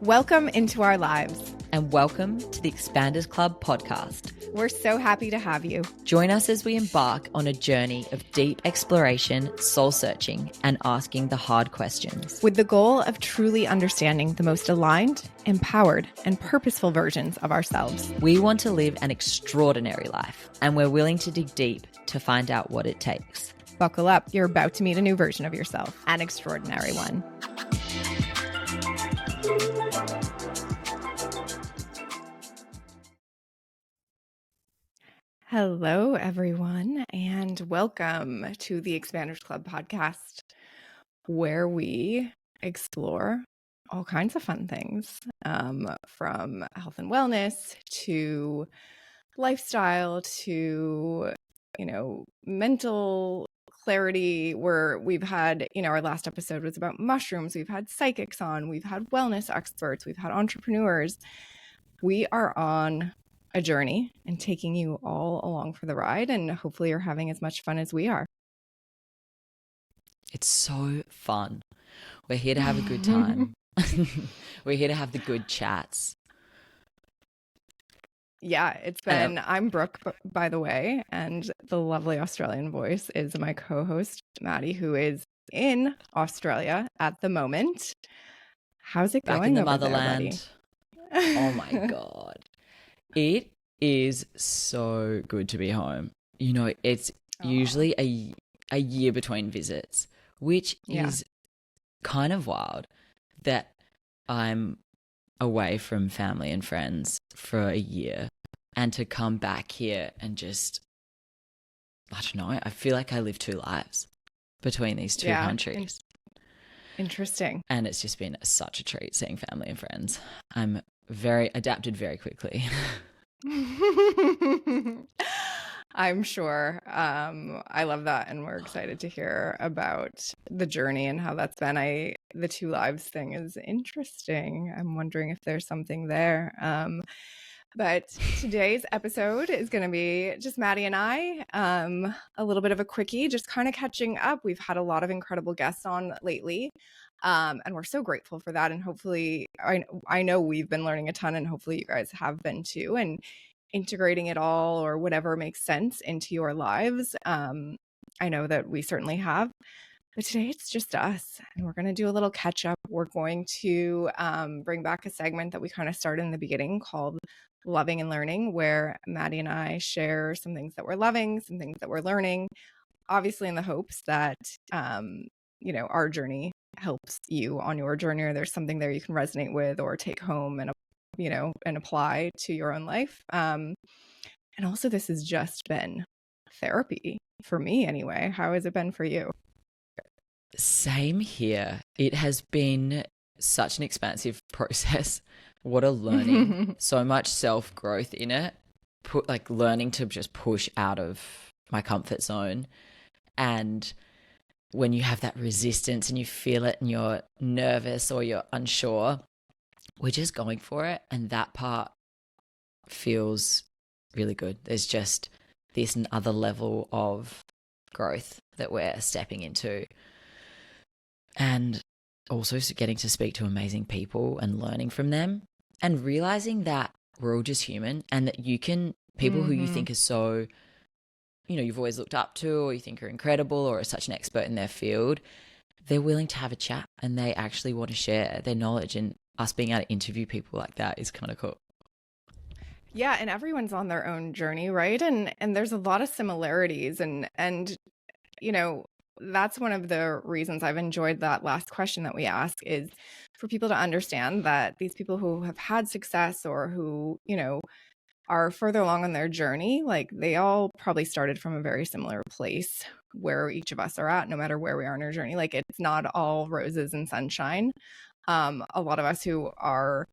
Welcome into our lives. And welcome to the Expanders Club podcast. We're so happy to have you. Join us as we embark on a journey of deep exploration, soul searching, and asking the hard questions. With the goal of truly understanding the most aligned, empowered, and purposeful versions of ourselves. We want to live an extraordinary life, and we're willing to dig deep to find out what it takes. Buckle up. You're about to meet a new version of yourself, an extraordinary one. Hello, everyone, and welcome to the Expanders Club podcast, where we explore all kinds of fun things, from health and wellness to lifestyle to, mental clarity, where we've had, our last episode was about mushrooms. We've had psychics on, we've had wellness experts, we've had entrepreneurs. We are on a journey and taking you all along for the ride, and hopefully you're having as much fun as we are. It's so fun. We're here to have a good time. We're here to have the good chats. Yeah, it's been, I'm Brooke, by the way, and the lovely Australian voice is my co-host, Maddie, who is in Australia at the moment. How's it Back going in the over there, motherland? buddy? Oh my God. It is so good to be home. It's usually a year between visits, which is kind of wild that I'm away from family and friends for a year and to come back here and just, I don't know, I feel like I live two lives between these two countries. Interesting. And it's just been such a treat seeing family and friends. I'm adapted very quickly. I'm sure. I love that, and we're excited to hear about the journey and how that's been. The two lives thing is interesting. I'm wondering if there's something there. But today's episode is going to be just Maddie and I, a little bit of a quickie, just kind of catching up. We've had a lot of incredible guests on lately. And we're so grateful for that. And hopefully, I know we've been learning a ton, and hopefully you guys have been too, and integrating it all or whatever makes sense into your lives. I know that we certainly have. But today it's just us, and we're going to do a little catch up. We're going to bring back a segment that we kind of started in the beginning called Loving and Learning, where Maddie and I share some things that we're loving, some things that we're learning, obviously in the hopes that, our journey helps you on your journey, or there's something there you can resonate with or take home and, and apply to your own life. And also, this has just been therapy for me anyway. How has it been for you? Same here. It has been such an expansive process. What a learning. So much self-growth in it. Learning to just push out of my comfort zone. And when you have that resistance and you feel it and you're nervous or you're unsure, we're just going for it. And that part feels really good. There's just this other level of growth that we're stepping into. And also getting to speak to amazing people and learning from them and realizing that we're all just human, and that people who you think are so, you've always looked up to, or you think are incredible or are such an expert in their field, they're willing to have a chat and they actually want to share their knowledge, and us being able to interview people like that is kind of cool. Yeah, and everyone's on their own journey, right? And there's a lot of similarities, and that's one of the reasons I've enjoyed that last question that we ask, is for people to understand that these people who have had success or who, are further along on their journey, like they all probably started from a very similar place where each of us are at, no matter where we are in our journey. Like, it's not all roses and sunshine. A lot of us who are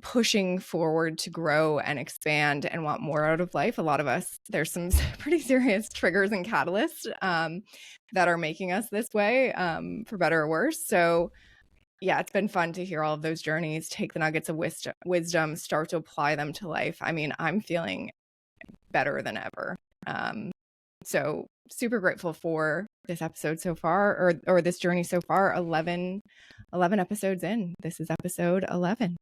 pushing forward to grow and expand and want more out of life, a lot of us, there's some pretty serious triggers and catalysts that are making us this way, for better or worse. So yeah, it's been fun to hear all of those journeys, take the nuggets of wisdom, start to apply them to life. I mean, I'm feeling better than ever. So super grateful for this episode so far, or this journey so far. 11 episodes in. This is episode 11.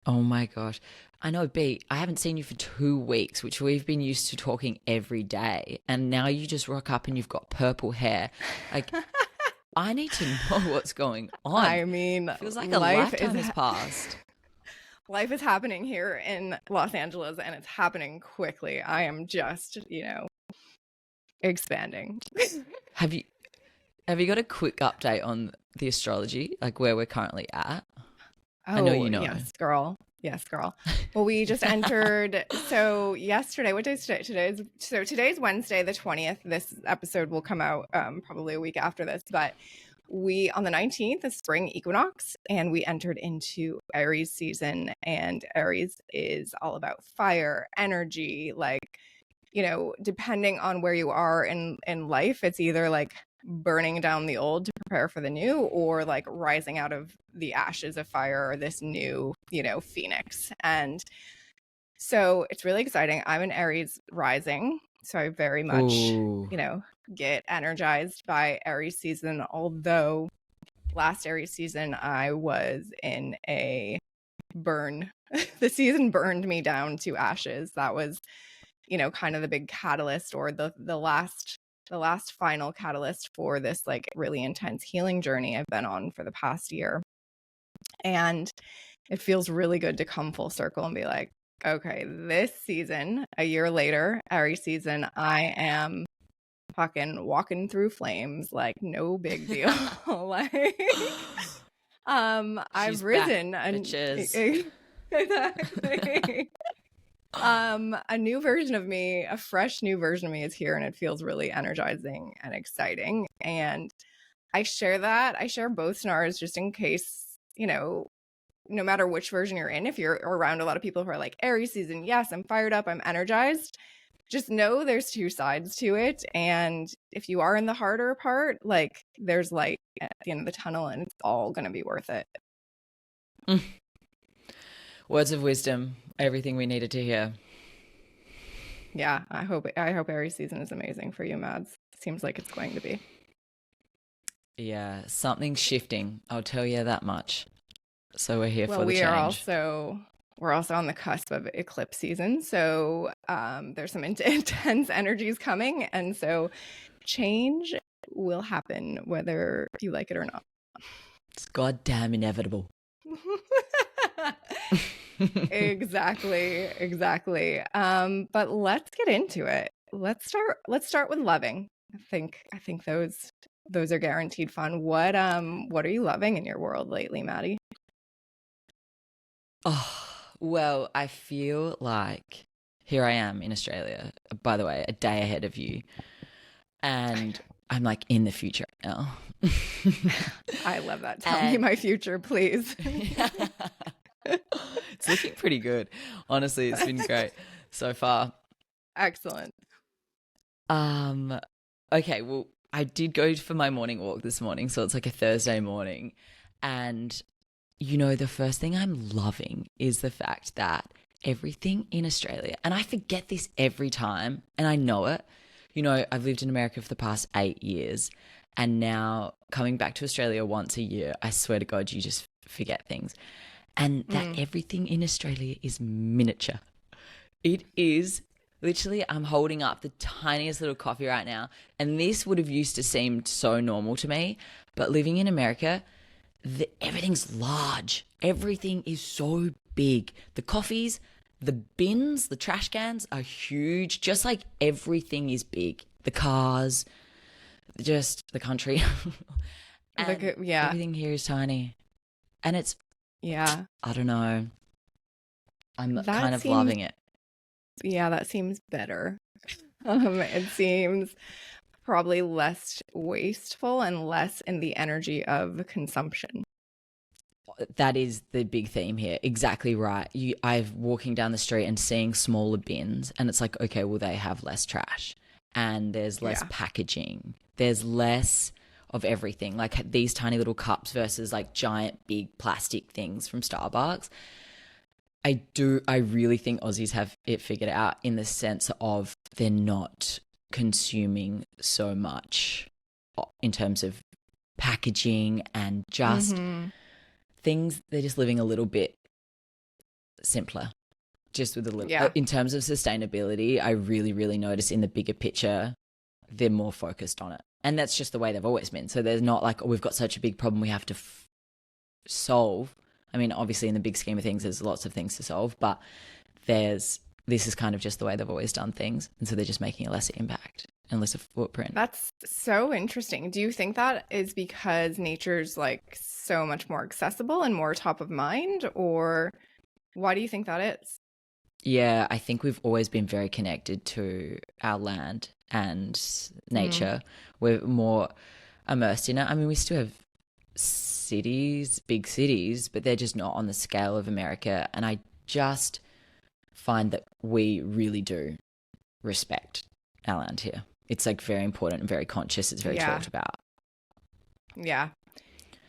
Oh my gosh. I know, B, I haven't seen you for 2 weeks, which we've been used to talking every day. And now you just rock up and you've got purple hair. Like, I need to know what's going on. I mean, it feels like a lifetime has passed. Life is happening here in Los Angeles, and it's happening quickly. I am just, expanding. Have you got a quick update on the astrology, like where we're currently at? Oh, I know you know. Yes, girl. Well, we just entered. So yesterday, what day is today? Today's Wednesday, the 20th. This episode will come out probably a week after this. But we, on the 19th, the spring equinox, and we entered into Aries season. And Aries is all about fire, energy, like, depending on where you are in life, it's either like burning down the old to prepare for the new, or like rising out of the ashes of fire, or this new, phoenix. And so it's really exciting. I'm an Aries rising, so I very much, get energized by Aries season. Although last Aries season, I was in a burn. The season burned me down to ashes. That was, kind of the big catalyst, or the last final catalyst for this like really intense healing journey I've been on for the past year. And it feels really good to come full circle and be like, okay, this season, a year later, Aries season, I am fucking walking through flames, like no big deal. Like, I've risen back, and bitches. exactly. A new version of me, a fresh new version of me is here, and it feels really energizing and exciting. And I share both snars just in case, no matter which version you're in, if you're around a lot of people who are like, Aries season, yes, I'm fired up, I'm energized, just know there's two sides to it. And if you are in the harder part, like, there's light at the end of the tunnel, and it's all going to be worth it. Words of wisdom, everything we needed to hear. Yeah, I hope Aries season is amazing for you, Mads. Seems like it's going to be. Yeah, something's shifting. I'll tell you that much. So we're here for the change. We're also on the cusp of eclipse season, so there's some intense energies coming, and so change will happen whether you like it or not. It's goddamn inevitable. Exactly. But let's get into it. Let's start with loving. I think those are guaranteed fun. What are you loving in your world lately, Maddie? Oh, well, I feel like here I am in Australia, by the way, a day ahead of you. And I'm like in the future now. I love that. Tell me my future, please. It's looking pretty good. Honestly, it's been great so far. Excellent. Okay, well, I did go for my morning walk this morning, so it's like a Thursday morning. And the first thing I'm loving is the fact that everything in Australia, and I forget this every time, and I know it. I've lived in America for the past 8 years, and now coming back to Australia once a year, I swear to God, you just forget things. And that everything in Australia is miniature. It is literally, I'm holding up the tiniest little coffee right now, and this would have used to seem so normal to me, but living in America, everything's large. Everything is so big. The coffees, the bins, the trash cans are huge. Just like everything is big. The cars, just the country. Everything here is tiny. And it's, I don't know. I'm kind of loving it. Yeah, that seems better. It seems probably less wasteful and less in the energy of consumption. That is the big theme here. Exactly right. I'm walking down the street and seeing smaller bins, and it's like, okay, well, they have less trash and there's less packaging. There's less of everything, like these tiny little cups versus like giant big plastic things from Starbucks. I really think Aussies have it figured out in the sense of they're not consuming so much in terms of packaging and just Mm-hmm. things. They're just living a little bit simpler, just with a little. Yeah. In terms of sustainability, I really, really notice in the bigger picture, they're more focused on it. And that's just the way they've always been. So there's not like, oh, we've got such a big problem we have to solve. I mean, obviously, in the big scheme of things, there's lots of things to solve, but this is kind of just the way they've always done things. And so they're just making a lesser impact and lesser footprint. That's so interesting. Do you think that is because nature's like so much more accessible and more top of mind, or why do you think that is? Yeah, I think we've always been very connected to our land and nature. We're more immersed in it. I mean, we still have cities, big cities, but they're just not on the scale of America. And I just find that we really do respect our land here. It's like very important and very conscious. It's very talked about. Yeah.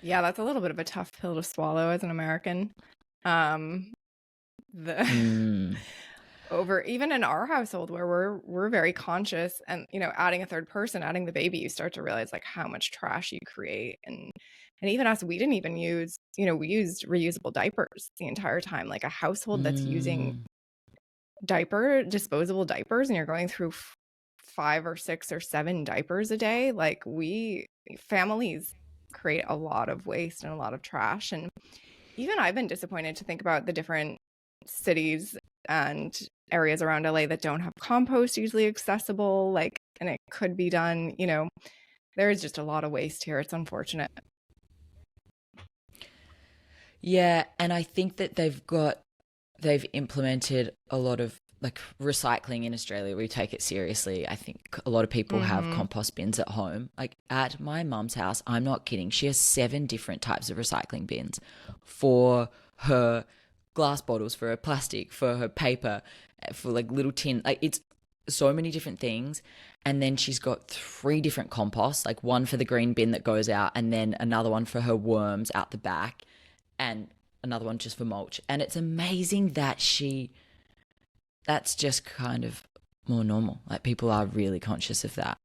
Yeah, that's a little bit of a tough pill to swallow as an American. Over even in our household where we're very conscious, and adding a third person, adding the baby, you start to realize like how much trash you create. And even us, we didn't even use, we used reusable diapers the entire time. Like a household that's using disposable diapers, and you're going through 5 or 6 or 7 diapers a day, like families create a lot of waste and a lot of trash. And even I've been disappointed to think about the different cities and areas around LA that don't have compost easily accessible, like, and it could be done. There is just a lot of waste here. It's unfortunate. Yeah, and I think that they've implemented a lot of like recycling in Australia. We take it seriously. I think a lot of people have compost bins at home. Like at my mum's house, I'm not kidding. She has 7 different types of recycling bins for her glass bottles, for her plastic, for her paper, for like little tin. Like it's so many different things. And then she's got 3 different composts, like one for the green bin that goes out, and then another one for her worms out the back, and another one just for mulch. And it's amazing that that's just kind of more normal. Like people are really conscious of that.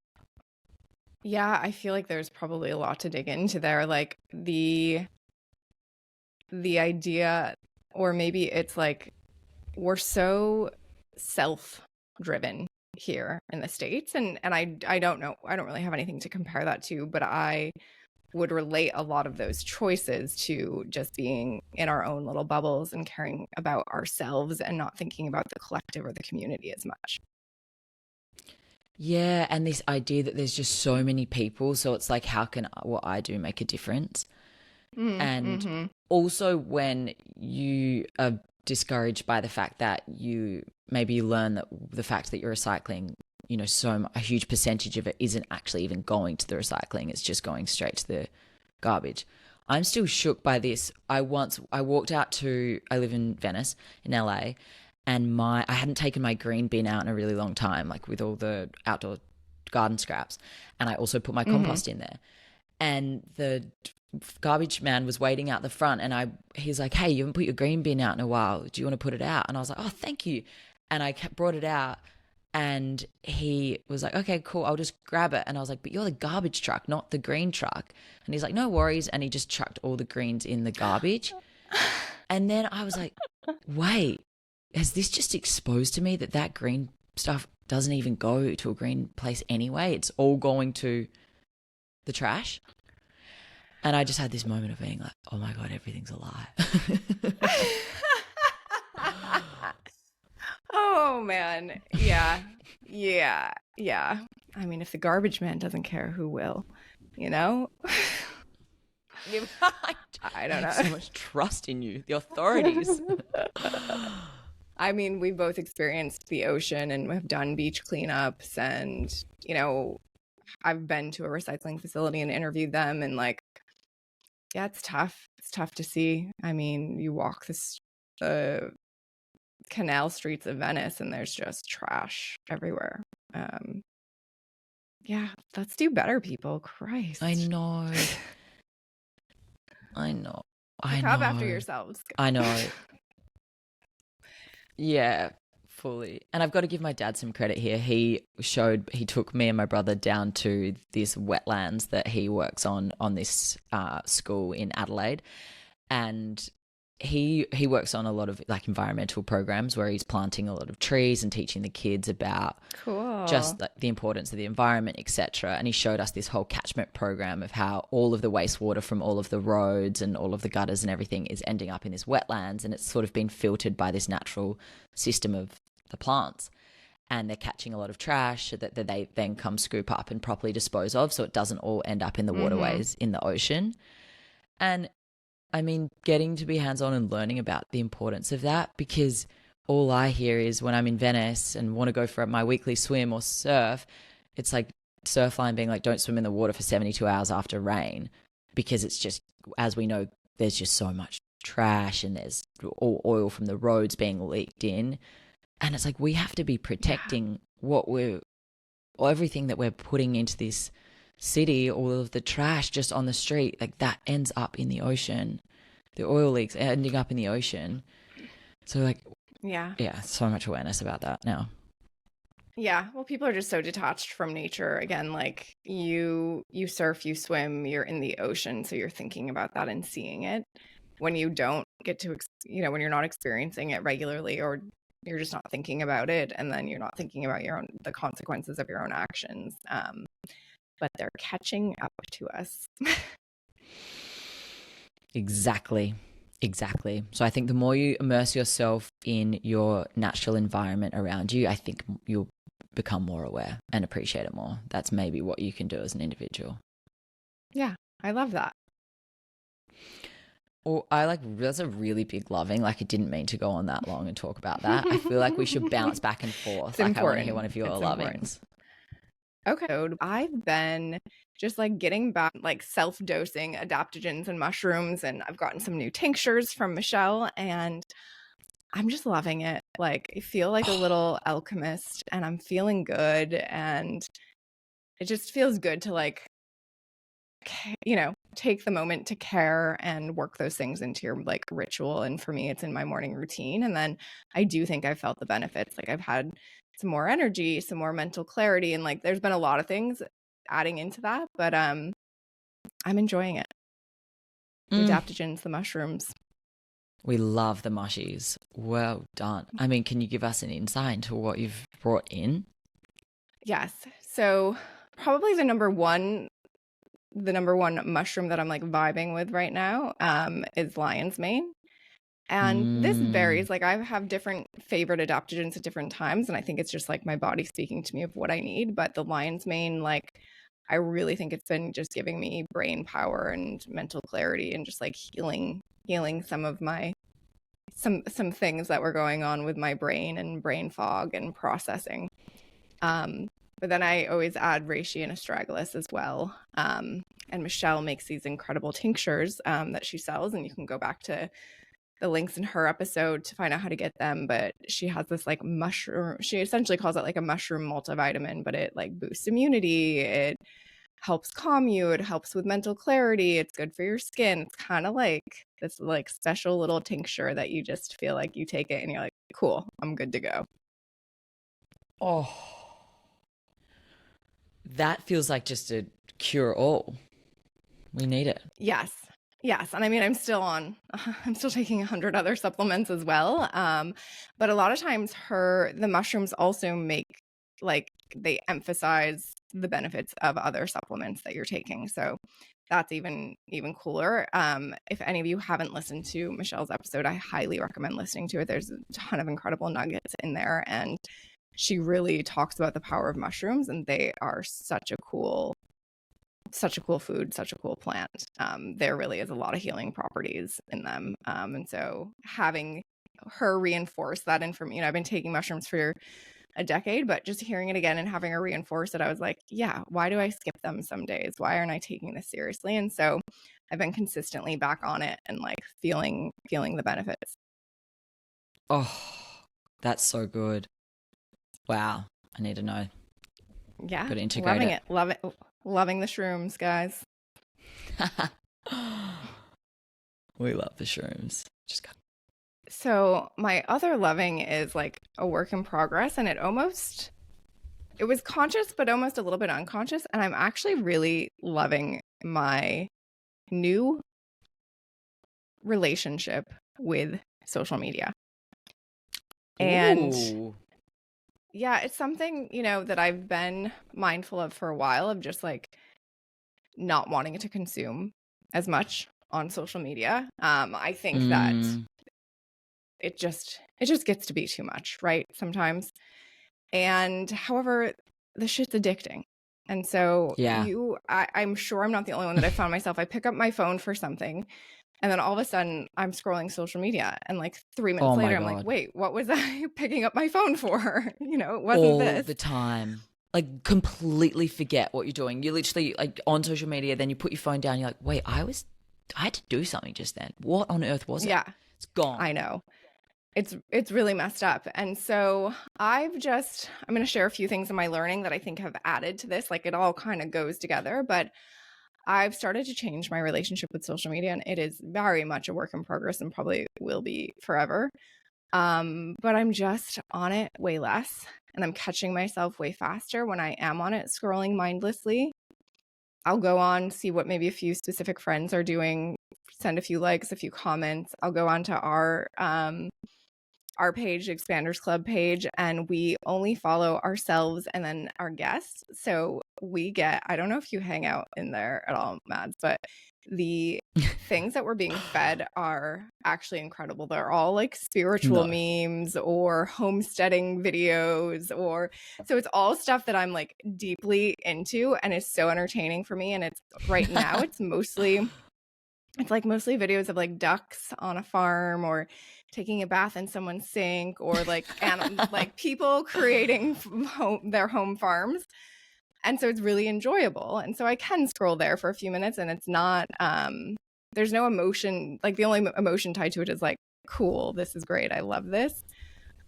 Yeah, I feel like there's probably a lot to dig into there. Like the idea, or maybe it's like we're so self-driven here in the States. And I don't know. I don't really have anything to compare that to, but I would relate a lot of those choices to just being in our own little bubbles and caring about ourselves and not thinking about the collective or the community as much. Yeah, and this idea that there's just so many people, so it's like, how can what I do make a difference? And also when you are discouraged by the fact that you maybe learn that the fact that you're recycling, a huge percentage of it isn't actually even going to the recycling. It's just going straight to the garbage. I'm still shook by this. I walked out I live in Venice in LA, and I hadn't taken my green bin out in a really long time, like with all the outdoor garden scraps. And I also put my compost in there. And the garbage man was waiting out the front, and he's like, hey, you haven't put your green bin out in a while. Do you want to put it out? And I was like, oh, thank you. And I brought it out, and he was like, okay, cool, I'll just grab it. And I was like, but you're the garbage truck, not the green truck. And he's like, no worries. And he just chucked all the greens in the garbage. And then I was like, wait, has this just exposed to me that green stuff doesn't even go to a green place anyway? It's all going to the trash. And I just had this moment of being like, oh my God, everything's a lie. Oh man. Yeah. Yeah. Yeah. I mean, if the garbage man doesn't care, who will? I don't know. I have so much trust in you, the authorities. I mean, we've both experienced the ocean and have done beach cleanups, and I've been to a recycling facility and interviewed them, and like, yeah, it's tough. It's tough to see. I mean, you walk the canal streets of Venice and there's just trash everywhere. Yeah, let's do better, people. Christ. I know. Pick up after yourselves. I know. Yeah, Fully. And I've got to give my dad some credit here. He took me and my brother down to this wetlands that he works on this school in Adelaide. And he works on a lot of like environmental programs where he's planting a lot of trees and teaching the kids about just like the importance of the environment, etc. And he showed us this whole catchment program of how all of the wastewater from all of the roads and all of the gutters and everything is ending up in this wetlands, and it's sort of been filtered by this natural system of the plants. And they're catching a lot of trash that they then come scoop up and properly dispose of, so it doesn't all end up in the waterways in the ocean. And I mean, getting to be hands-on and learning about the importance of that, because all I hear is when I'm in Venice and want to go for my weekly swim or surf, it's like Surfline being like, don't swim in the water for 72 hours after rain, because it's just, as we know, there's just so much trash and there's all oil from the roads being leaked in. And it's like, we have to be protecting everything that we're putting into this city, all of the trash just on the street, like that ends up in the ocean. The oil leaks ending up in the ocean. So like, yeah, so much awareness about that now. Yeah, well, people are just so detached from nature. Again, like you surf, you swim, you're in the ocean, so you're thinking about that and seeing it. When you don't get to, when you're not experiencing it regularly, or you're just not thinking about it, and then you're not thinking about the consequences of your own actions. But they're catching up to us. Exactly. So I think the more you immerse yourself in your natural environment around you, I think you'll become more aware and appreciate it more. That's maybe what you can do as an individual. Yeah, I love that. Or that's a really big loving. Like, I didn't mean to go on that long and talk about that. I feel like we should bounce back and forth. It's like, important. I want to hear one of your lovings. Okay. I've been just like getting back, like self-dosing adaptogens and mushrooms, and I've gotten some new tinctures from Michelle, and I'm just loving it. Like, I feel like a little alchemist, and I'm feeling good, and it just feels good to like, take the moment to care and work those things into your like ritual. And for me, it's in my morning routine. And then I do think I felt the benefits. Like, I've had some more energy, some more mental clarity, and like there's been a lot of things adding into that, but I'm enjoying it. The adaptogens, the mushrooms. We love the mushies. Well done. I mean, can you give us an insight into what you've brought in? Yes. So probably the number one mushroom that I'm like vibing with right now is lion's mane. And this varies. Like, I have different favorite adaptogens at different times, and I think it's just like my body speaking to me of what I need. But the lion's mane, like, I really think it's been just giving me brain power and mental clarity, and just like healing some of my some things that were going on with my brain and brain fog and processing. But then I always add reishi and astragalus as well. And Michelle makes these incredible tinctures that she sells, and you can go back to the links in her episode to find out how to get them. But she has this like mushroom, she essentially calls it like a mushroom multivitamin, but it like boosts immunity, it helps calm you, it helps with mental clarity, it's good for your skin. It's kind of like this like special little tincture that you just feel like you take it and you're like, cool, I'm good to go. Oh, that feels like just a cure all. We need it. Yes. And I mean, I'm still taking 100 other supplements as well. But a lot of times the mushrooms also make, like, they emphasize the benefits of other supplements that you're taking. So that's even cooler. If any of you haven't listened to Michelle's episode, I highly recommend listening to it. There's a ton of incredible nuggets in there. And she really talks about the power of mushrooms, and they are such a cool food, such a cool plant. There really is a lot of healing properties in them. And so having her reinforce that information, I've been taking mushrooms for a decade, but just hearing it again and having her reinforce it, I was like, yeah, why do I skip them some days? Why aren't I taking this seriously? And so I've been consistently back on it and like feeling the benefits. Oh, that's so good. Wow. I need to know. Yeah. Got to integrate it. Loving the shrooms, guys. We love the shrooms. Just got So my other loving is like a work in progress, and it was conscious, but almost a little bit unconscious. And I'm actually really loving my new relationship with social media. And Ooh. yeah, it's something, that I've been mindful of for a while, of just like not wanting to consume as much on social media. I think that Mm, it just gets to be too much, right? Sometimes. And however, the shit's addicting. And so yeah. I'm sure I'm not the only one that I found myself. I pick up my phone for something, and then all of a sudden I'm scrolling social media. And like 3 minutes Oh my later, I'm like, God. wait, what was I picking up my phone for? It wasn't All this. the time. Like completely forget what you're doing. You literally like on social media, then you put your phone down, you're like, wait, I had to do something just then. What on earth was it? Yeah, It's gone. I know. It's really messed up. And so I'm going to share a few things in my learning that I think have added to this. Like, it all kind of goes together, but I've started to change my relationship with social media, and it is very much a work in progress and probably will be forever. But I'm just on it way less, and I'm catching myself way faster when I am on it, scrolling mindlessly. I'll go on, see what maybe a few specific friends are doing, send a few likes, a few comments. I'll go on to our page, Expanders Club page, and we only follow ourselves and then our guests. So we get, I don't know if you hang out in there at all, Mads, but the things that we're being fed are actually incredible. They're all like spiritual No. memes or homesteading videos, or so it's all stuff that I'm like deeply into, and it's so entertaining for me. And it's right now, it's mostly videos of like ducks on a farm, or taking a bath in someone's sink, or like like people creating their home farms. And so it's really enjoyable. And so I can scroll there for a few minutes, and it's not there's no emotion. Like, the only emotion tied to it is like, cool, this is great, I love this.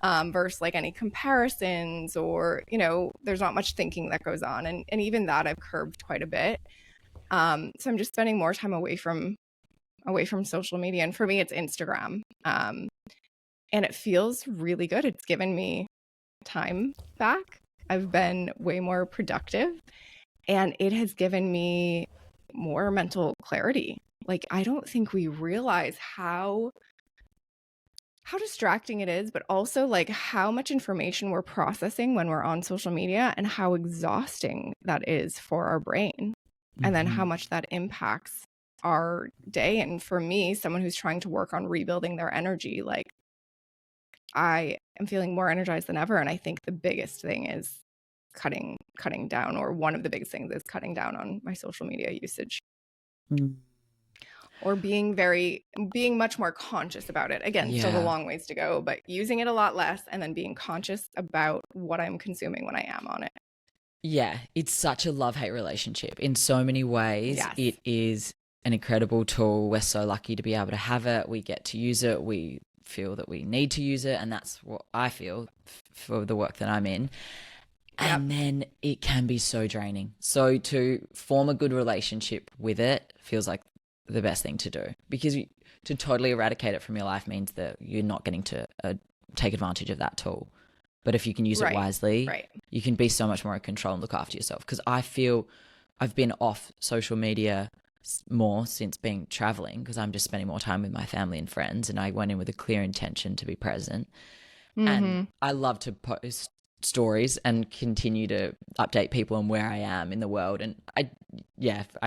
Versus like any comparisons, or there's not much thinking that goes on, and even that I've curbed quite a bit. So I'm just spending more time away from social media. And for me, it's Instagram. And it feels really good. It's given me time back. I've been way more productive, and it has given me more mental clarity. Like, I don't think we realize how distracting it is, but also like how much information we're processing when we're on social media, and how exhausting that is for our brain. And then how much that impacts our day. And for me, someone who's trying to work on rebuilding their energy, like, I am feeling more energized than ever. And I think the biggest thing is cutting down, or one of the biggest things is cutting down on my social media usage. Or being much more conscious about it. Again, still a long ways to go, but using it a lot less, and then being conscious about what I'm consuming when I am on it. Yeah, it's such a love-hate relationship. In so many ways, Yes. It is an incredible tool. We're so lucky to be able to have it. We get to use it. We feel that we need to use it, and that's what I feel for the work that I'm in. And then it can be so draining. So to form a good relationship with it feels like the best thing to do, because to totally eradicate it from your life means that you're not getting to take advantage of that tool. But if you can use it wisely, you can be so much more in control and look after yourself. Because I feel I've been off social media more since being traveling, because I'm just spending more time with my family and friends, and I went in with a clear intention to be present. And I love to post stories and continue to update people on where I am in the world. And I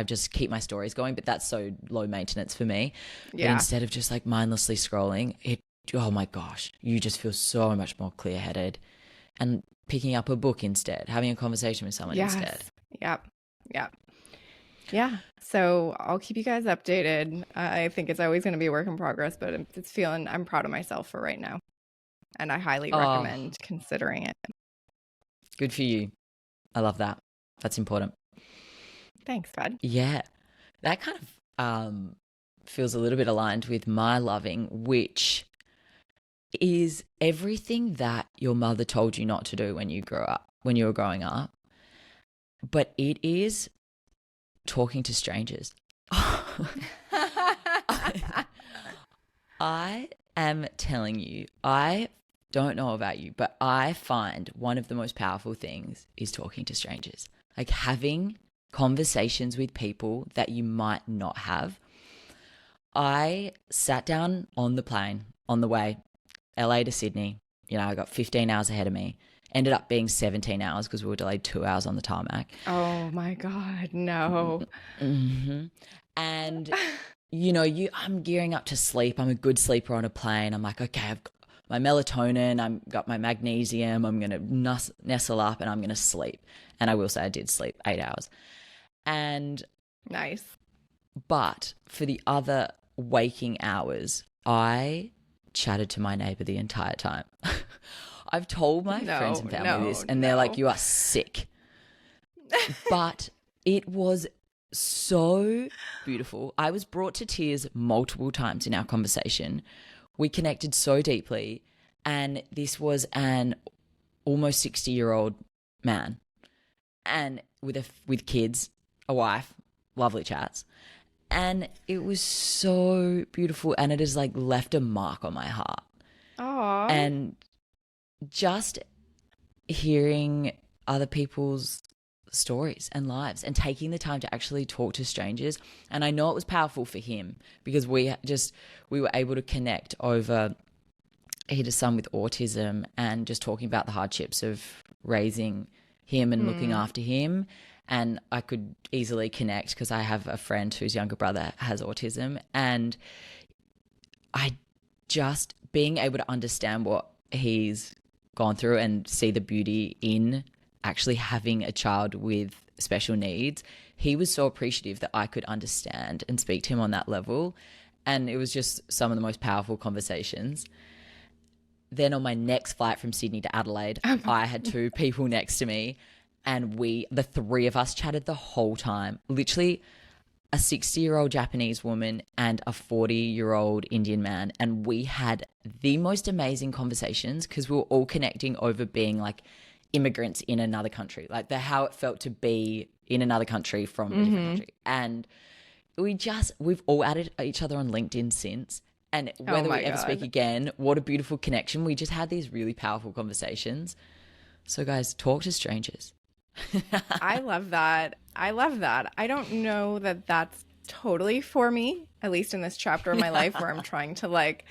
just keep my stories going, but that's so low maintenance for me. But instead of just like mindlessly scrolling, oh my gosh, you just feel so much more clear-headed. And picking up a book instead, having a conversation with someone instead. Yep. Yeah. So I'll keep you guys updated. I think it's always going to be a work in progress, but I'm proud of myself for right now. And I highly recommend considering it. Good for you. I love that. That's important. Thanks, bud. Yeah. That kind of feels a little bit aligned with my loving, which is everything that your mother told you not to do when you were growing up. But it is talking to strangers. I am telling you, I don't know about you, but I find one of the most powerful things is talking to strangers, like having conversations with people that you might not have. I sat down on the plane on the way, LA to Sydney. You know, I got 15 hours ahead of me. Ended up being 17 hours because we were delayed 2 hours on the tarmac. Oh my God, no. Mm-hmm. And I'm gearing up to sleep. I'm a good sleeper on a plane. I'm like, okay, I've got my melatonin, I've got my magnesium. I'm going to nestle up and I'm going to sleep. And I will say I did sleep 8 hours. And Nice. but for the other waking hours, I chatted to my neighbor the entire time. I've told my friends and family this, and they're like, you are sick. But it was so beautiful. I was brought to tears multiple times in our conversation. We connected so deeply, and this was an almost 60-year-old man, and with kids, a wife, lovely chats. And it was so beautiful, and it has like left a mark on my heart. Aww. And just hearing other people's stories and lives and taking the time to actually talk to strangers. And I know it was powerful for him because we were able to connect over, he had a son with autism, and just talking about the hardships of raising him and looking after him. And I could easily connect because I have a friend whose younger brother has autism, and I just being able to understand what he's gone through and see the beauty in actually having a child with special needs. He was so appreciative that I could understand and speak to him on that level. And it was just some of the most powerful conversations. Then on my next flight from Sydney to Adelaide, I had two people next to me, and the three of us chatted the whole time. Literally a 60-year-old Japanese woman and a 40-year-old Indian man. And we had the most amazing conversations because we were all connecting over being like immigrants in another country, like how it felt to be in another country from a different country. And we've all added each other on LinkedIn since. And whether we ever speak again, what a beautiful connection. We just had these really powerful conversations. So guys, talk to strangers. I love that. I love that. I don't know that that's totally for me, at least in this chapter of my life where I'm trying to like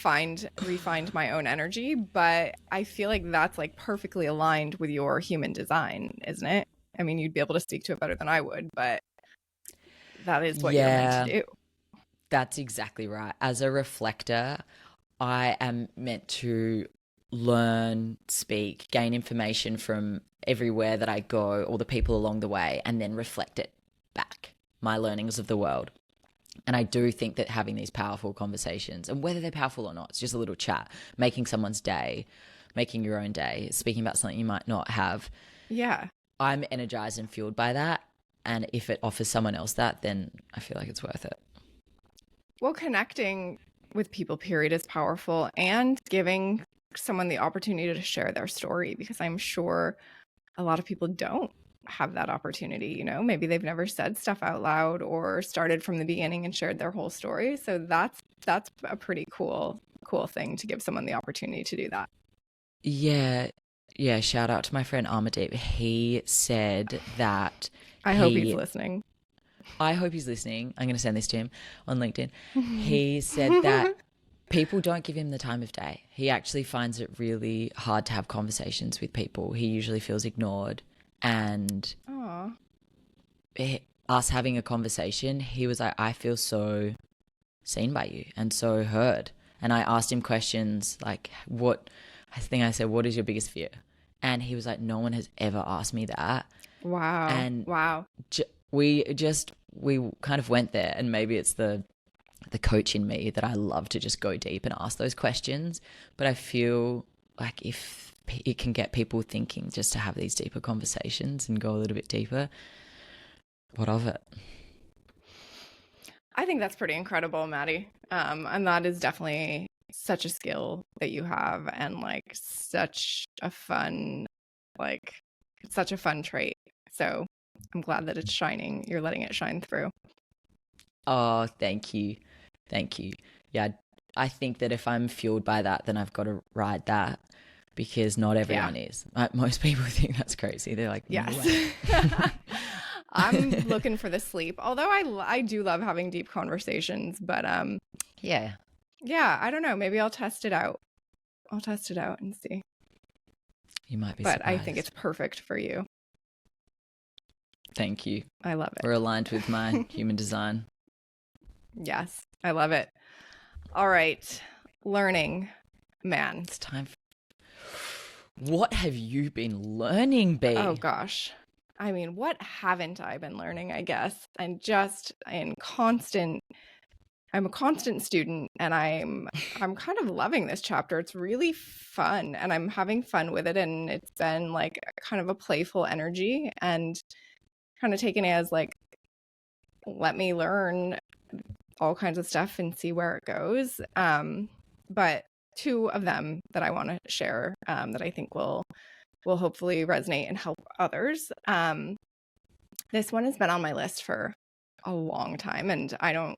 refine my own energy. But I feel like that's like perfectly aligned with your human design, isn't it? I mean, you'd be able to speak to it better than I would, but that is what you're meant to do. That's exactly right. As a reflector, I am meant to learn, speak, gain information from everywhere that I go, all the people along the way, and then reflect it back, my learnings of the world. And I do think that having these powerful conversations, and whether they're powerful or not, it's just a little chat, making someone's day, making your own day, speaking about something you might not have. Yeah. I'm energized and fueled by that. And if it offers someone else that, then I feel like it's worth it. Well, connecting with people, period, is powerful, and giving someone the opportunity to share their story, because I'm sure a lot of people don't have that opportunity. You know, maybe they've never said stuff out loud or started from the beginning and shared their whole story. So that's a pretty cool thing to give someone the opportunity to do that. Yeah. Shout out to my friend Amidst. He said that I hope he's listening. I hope he's listening. I'm going to send this to him on LinkedIn. He said that people don't give him the time of day. He actually finds it really hard to have conversations with people. He usually feels ignored. And us having a conversation, he was like, I feel so seen by you and so heard. And I asked him questions like, I said, what is your biggest fear? And he was like, no one has ever asked me that. Wow. And wow. We kind of went there, and maybe it's the coach in me that I love to just go deep and ask those questions. But I feel like if it can get people thinking just to have these deeper conversations and go a little bit deeper, what of it? I think that's pretty incredible, Maddie. And that is definitely such a skill that you have, and like such a fun trait. So I'm glad that it's shining. You're letting it shine through. Oh, thank you. Yeah, I think that if I'm fueled by that, then I've got to ride that, because not everyone is. Most people think that's crazy. They're like, no yes. way. I'm looking for the sleep. Although I do love having deep conversations, but Yeah. yeah, I don't know. Maybe I'll test it out. I'll test it out and see. You might be But surprised. I think it's perfect for you. Thank you. I love it. We're aligned with my human design. Yes, I love it. All right. Learning, man. It's time for... What have you been learning, B? Oh gosh. I mean, what haven't I been learning, I guess? I'm a constant student, and I'm kind of loving this chapter. It's really fun, and I'm having fun with it, and it's been like kind of a playful energy, and kind of taking it as like, let me learn all kinds of stuff and see where it goes. But two of them that I want to share, that I think will hopefully resonate and help others. This one has been on my list for a long time, and I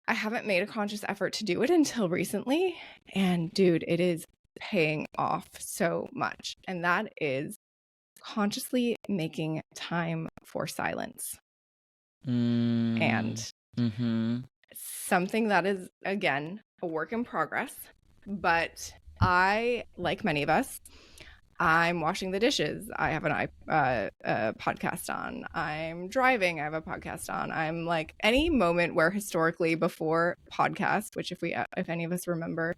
haven't made a conscious effort to do it until recently. And dude, it is paying off so much. And that is consciously making time for silence. And something that is, again, a work in progress. But I, like many of us, I'm washing the dishes. I have a podcast on. I'm driving. I have a podcast on. I'm like, any moment where historically before podcast, which if any of us remember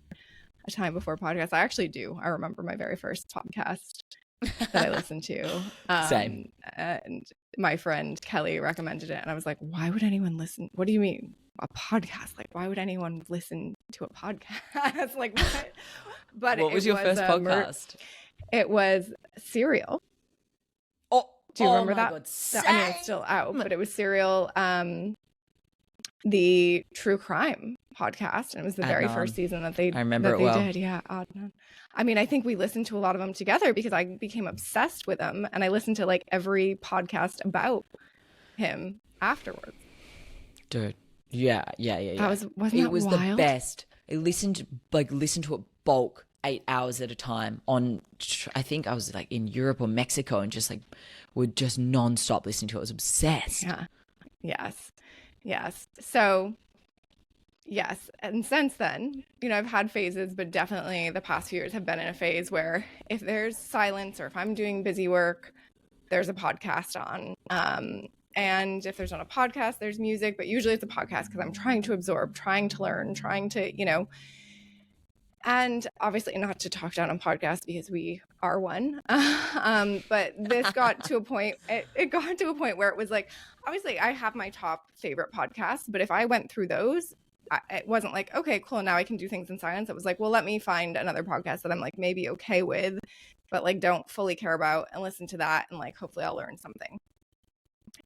a time before podcast, I actually do. I remember my very first podcast that I listened to. Same. And my friend Kelly recommended it, and I was like, why would anyone listen? What do you mean a podcast? Like, why would anyone listen to a podcast? Like, what? But what was your first podcast? It was Serial. Oh, do you remember that? God, I mean, it's still out, but it was Serial, the true crime podcast, and it was the very first season that they did. Yeah, Adnan. I mean, I think we listened to a lot of them together because I became obsessed with him, and I listened to like every podcast about him afterwards. Dude, yeah. Wasn't that it was wild? The best. I listened to it bulk 8 hours at a time on, I think I was like in Europe or Mexico, and just like would just nonstop listening to it. I was obsessed. Yeah. Yes. So yes. And since then, I've had phases, but definitely the past few years have been in a phase where if there's silence or if I'm doing busy work, there's a podcast on. And if there's not a podcast, there's music, but usually it's a podcast because I'm trying to absorb, trying to learn, trying to, and obviously not to talk down on podcasts because we are one. But this got to a point, it got to a point where it was like, obviously I have my top favorite podcasts, but if I went through those, it wasn't like, okay, cool, now I can do things in silence. It was like, well, let me find another podcast that I'm like maybe okay with, but like don't fully care about, and listen to that, and like hopefully I'll learn something.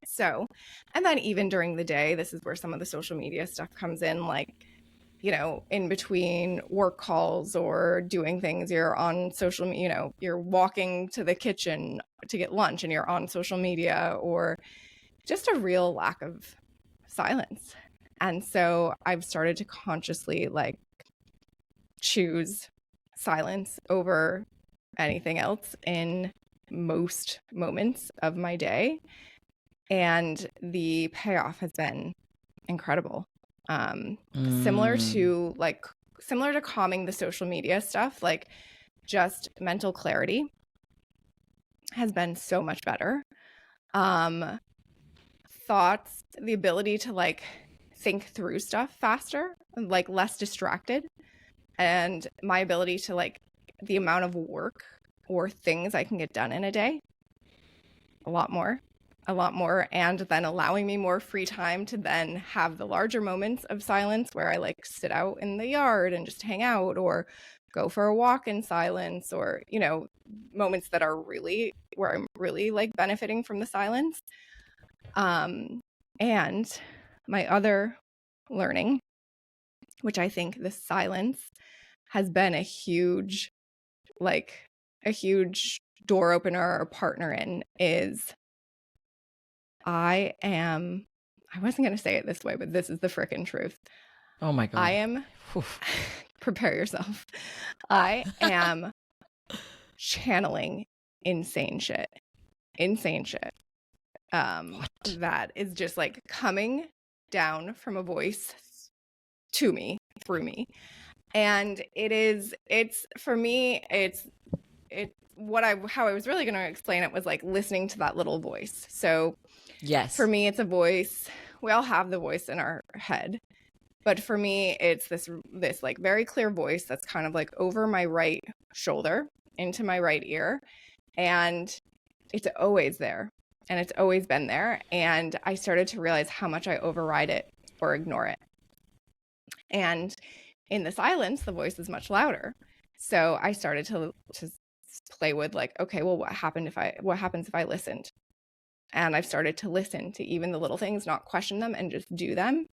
So, and then even during the day, this is where some of the social media stuff comes in, like, in between work calls or doing things, you're on social media, you're walking to the kitchen to get lunch and you're on social media, or just a real lack of silence. And so I've started to consciously like choose silence over anything else in most moments of my day. And the payoff has been incredible. Similar to calming the social media stuff, like just mental clarity has been so much better. Thoughts, the ability to like think through stuff faster, like less distracted, and my ability to like the amount of work or things I can get done in a day, a lot more, and then allowing me more free time to then have the larger moments of silence where I like sit out in the yard and just hang out, or go for a walk in silence, or moments that are really where I'm really like benefiting from the silence. And my other learning, which I think the silence has been a huge door opener or partner in, is I wasn't going to say it this way, but this is the frickin' truth. Oh my I God. am, Oof. prepare yourself. I am channeling insane shit. Insane shit. What? That is just like coming down from a voice to me, through me. And it's for me, how I was really going to explain it was like listening to that little voice. So for Yes. me, it's a voice. We all have the voice in our head, but for me, it's this like very clear voice that's kind of like over my right shoulder into my right ear, and it's always there, and it's always been there. And I started to realize how much I override it or ignore it. And in the silence, the voice is much louder. So I started to play with like, okay, well, what happens if I listened? And I've started to listen to even the little things, not question them, and just do them.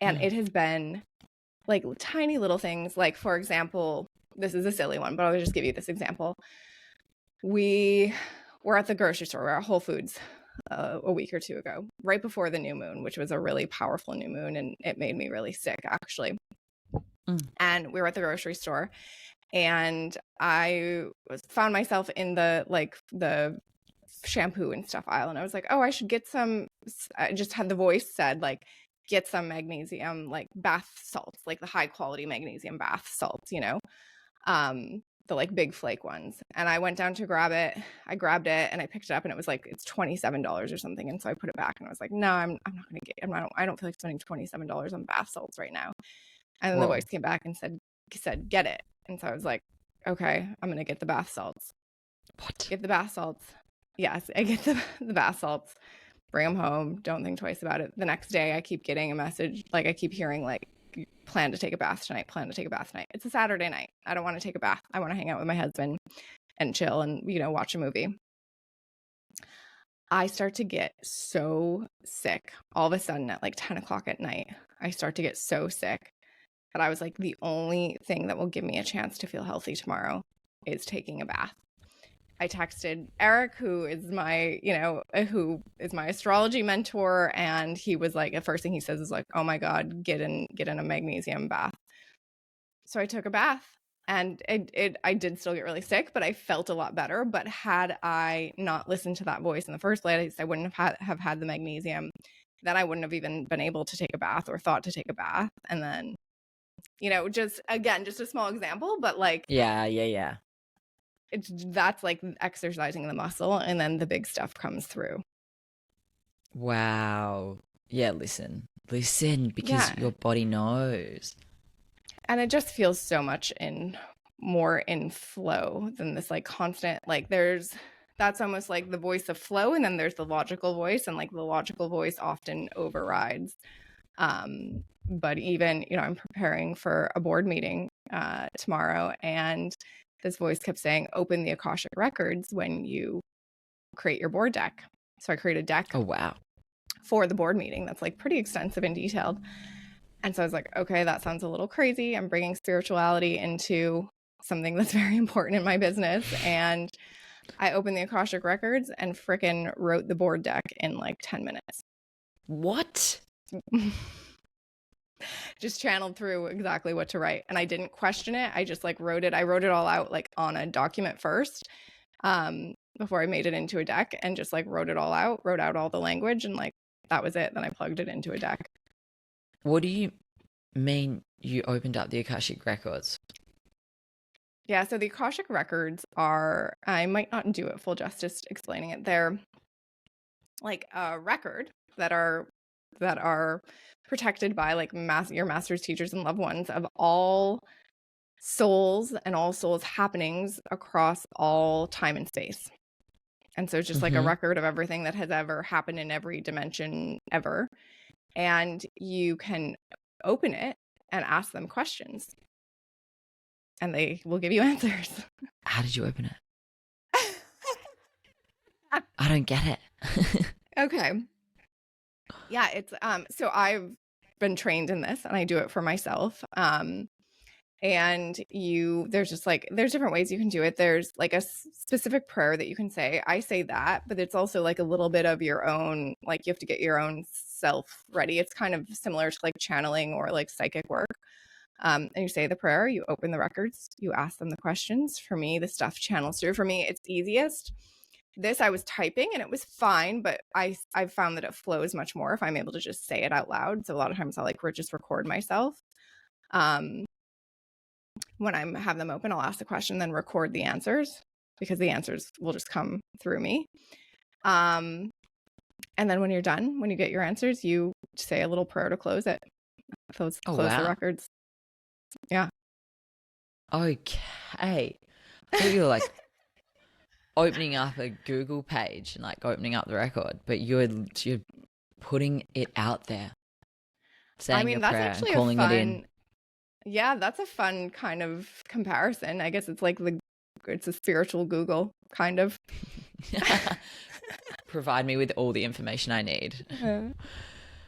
And it has been like tiny little things. Like, for example, this is a silly one, but I'll just give you this example. We were at the grocery store, we're at Whole Foods a week or two ago, right before the new moon, which was a really powerful new moon, and it made me really sick, actually. And we were at the grocery store, and I found myself in the shampoo and stuff aisle, and I was like, oh, I should get some. I just had the voice said like, get some magnesium, like bath salts, like the high quality magnesium bath salts, the like big flake ones. And I went down to grab it. I grabbed it and I picked it up, and it was like, it's $27 or something. And so I put it back, and I was like, no, I'm not gonna get. I don't feel like spending $27 on bath salts right now. And then the Whoa. voice came back and said, get it. And so I was like, okay, I'm going to get the bath salts. What? Get the bath salts. Yes, I get the bath salts, bring them home. Don't think twice about it. The next day I keep getting a message. Like I keep hearing like, plan to take a bath tonight, plan to take a bath tonight. It's a Saturday night. I don't want to take a bath. I want to hang out with my husband and chill and, watch a movie. I start to get so sick all of a sudden at like 10 o'clock at night. I start to get so sick. But I was like, the only thing that will give me a chance to feel healthy tomorrow is taking a bath. I texted Eric, who is my astrology mentor, and he was like, the first thing he says is like, oh my God, get in a magnesium bath. So I took a bath, and I did still get really sick, but I felt a lot better. But had I not listened to that voice in the first place, I wouldn't have had the magnesium. Then I wouldn't have even been able to take a bath or thought to take a bath. And then just a small example, but like, Yeah. that's like exercising the muscle, and then the big stuff comes through. Wow. Yeah, listen, because Yeah. your body knows. And it just feels so much more in flow than this like constant, like that's almost like the voice of flow. And then there's the logical voice, and like the logical voice often overrides. But even, I'm preparing for a board meeting tomorrow, and this voice kept saying, open the Akashic records when you create your board deck. So I created a deck Oh, wow. for the board meeting that's like pretty extensive and detailed. And so I was like, okay, that sounds a little crazy. I'm bringing spirituality into something that's very important in my business. And I opened the Akashic records and frickin' wrote the board deck in like 10 minutes. What? Just channeled through exactly what to write, and I didn't question it. I just like wrote it. I wrote it all out like on a document first, before I made it into a deck, and just like wrote it all out, wrote out all the language, and like that was it. Then I plugged it into a deck. What do you mean you opened up the Akashic records? Yeah, so the Akashic records are, I might not do it full justice explaining it. They're like a record that are protected by like your masters, teachers, and loved ones of all souls and all souls happenings across all time and space. And so it's just like a record of everything that has ever happened in every dimension ever. And you can open it and ask them questions, and they will give you answers. How did you open it? I don't get it. Okay. Yeah, it's so I've been trained in this, and I do it for myself. And there's just like, there's different ways you can do it. There's like a specific prayer that you can say. I say that, but it's also like a little bit of your own, like you have to get your own self ready. It's kind of similar to like channeling or like psychic work. And you say the prayer, you open the records, you ask them the questions. For me, the stuff channels through. For me, it's easiest. This I was typing and it was fine, but I've found that it flows much more if I'm able to just say it out loud. So a lot of times I'll like just record myself. When I have them open, I'll ask the question, then record the answers, because the answers will just come through me. And then when you're done, when you get your answers, you say a little prayer to close it. Close the records. Yeah. Okay. I thought you were like opening up a Google page and like opening up the record, but you're putting it out there, saying your prayer and calling it in. Yeah, that's a fun kind of comparison. I guess it's like it's a spiritual Google kind of. Provide me with all the information I need.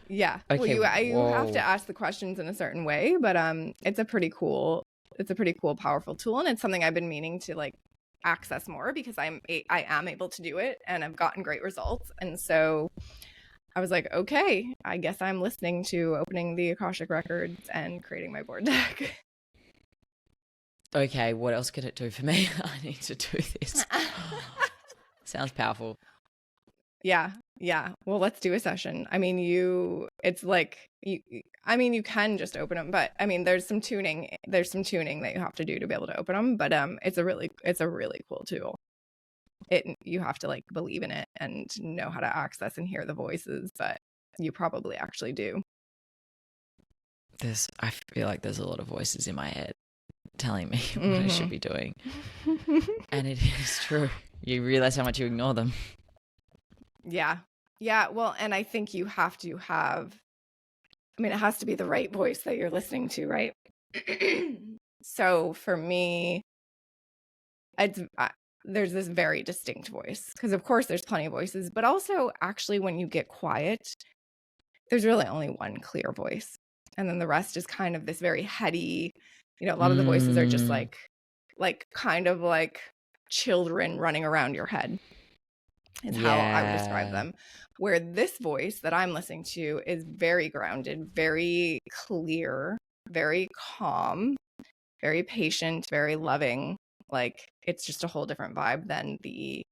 Yeah. Okay. Well, you have to ask the questions in a certain way, but it's a pretty cool, powerful tool, and it's something I've been meaning to like access more, because I am able to do it and I've gotten great results. And so I was like, okay, I guess I'm listening to opening the Akashic records and creating my board deck. Okay, what else could it do for me? I need to do this. Sounds powerful. Yeah. Well, let's do a session. I mean, you can just open them, but I mean, there's some tuning that you have to do to be able to open them, but it's a really cool tool. You have to like believe in it and know how to access and hear the voices, but you probably actually do. I feel like there's a lot of voices in my head telling me what I should be doing. And it is true. You realize how much you ignore them. Yeah. Well, and I think you have to have, it has to be the right voice that you're listening to, right? So for me, there's this very distinct voice, because of course there's plenty of voices, but also actually when you get quiet, there's really only one clear voice. And then the rest is kind of this very heady, a lot of the voices are just like kind of like children running around your head is how I would describe them. Where this voice that I'm listening to is very grounded, very clear, very calm, very patient, very loving. Like it's just a whole different vibe than the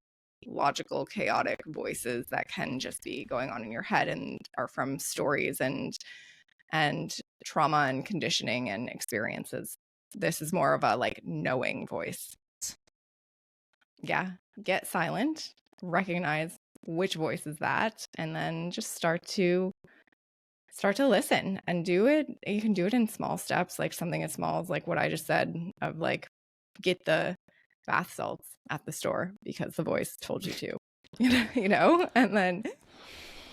logical, chaotic voices that can just be going on in your head and are from stories and trauma and conditioning and experiences. This is more of a like knowing voice. Yeah. Get silent, recognize which voice is that, and then just start to listen and do it. You can do it in small steps, like something as small as like what I just said of like get the bath salts at the store because the voice told you to, and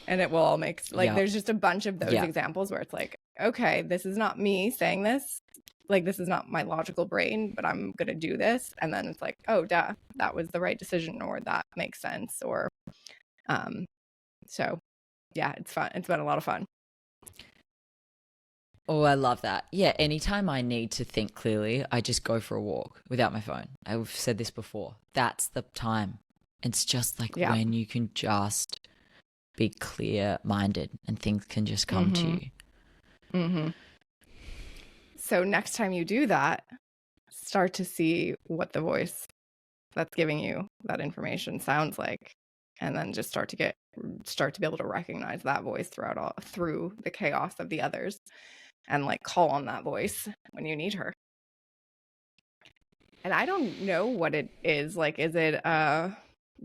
it will all make like there's just a bunch of those examples where it's like, okay, this is not me saying this, like this is not my logical brain, but I'm gonna do this, and then it's like, oh duh, that was the right decision, or that makes sense, or so yeah, it's fun. It's been a lot of fun. Oh, I love that. Yeah, anytime I need to think clearly, I just go for a walk without my phone. I've said this before. That's the time. It's just like when you can just be clear-minded and things can just come to you. So next time you do that, start to see what the voice that's giving you that information sounds like, and then just start to be able to recognize that voice through the chaos of the others, and like call on that voice when you need her. And I don't know what it is. Like, is it a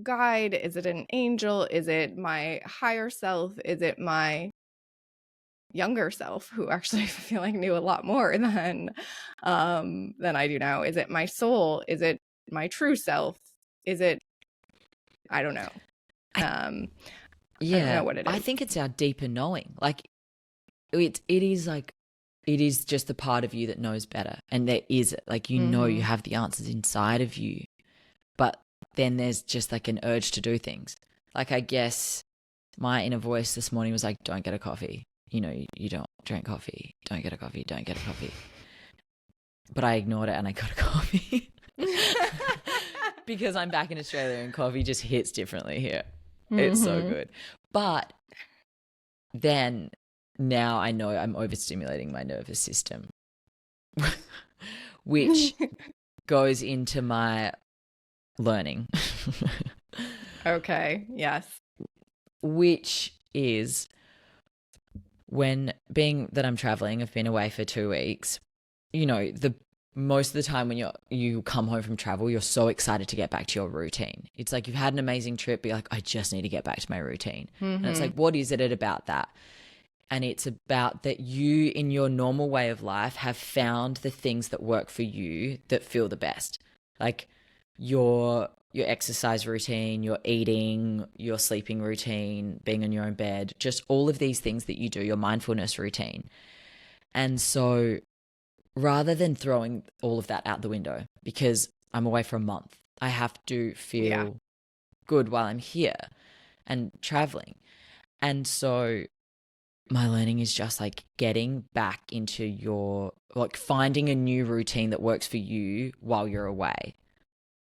guide? Is it an angel? Is it my higher self? Is it my younger self, who actually I feel like knew a lot more than I do now? Is it my soul? Is it my true self? Is it, I don't know. I don't know what it is. I think it's our deeper knowing. Like it is just the part of you that knows better. And there is like, you have the answers inside of you, but then there's just like an urge to do things. Like, I guess my inner voice this morning was like, don't get a coffee. You don't drink coffee. Don't get a coffee. Don't get a coffee. but I ignored it and I got a coffee because I'm back in Australia and coffee just hits differently here. It's so good. But then now I know I'm overstimulating my nervous system, which goes into my learning. Okay. Yes. Which is when being that I'm traveling, I've been away for 2 weeks, the most of the time when you come home from travel, you're so excited to get back to your routine. It's like you've had an amazing trip, but you're like, I just need to get back to my routine. And it's like, what is it about that? And it's about that you, in your normal way of life, have found the things that work for you that feel the best. Like your exercise routine, your eating, your sleeping routine, being in your own bed, just all of these things that you do, your mindfulness routine. And so rather than throwing all of that out the window, because I'm away for a month, I have to feel good while I'm here and traveling. And so my learning is just like getting back into like finding a new routine that works for you while you're away.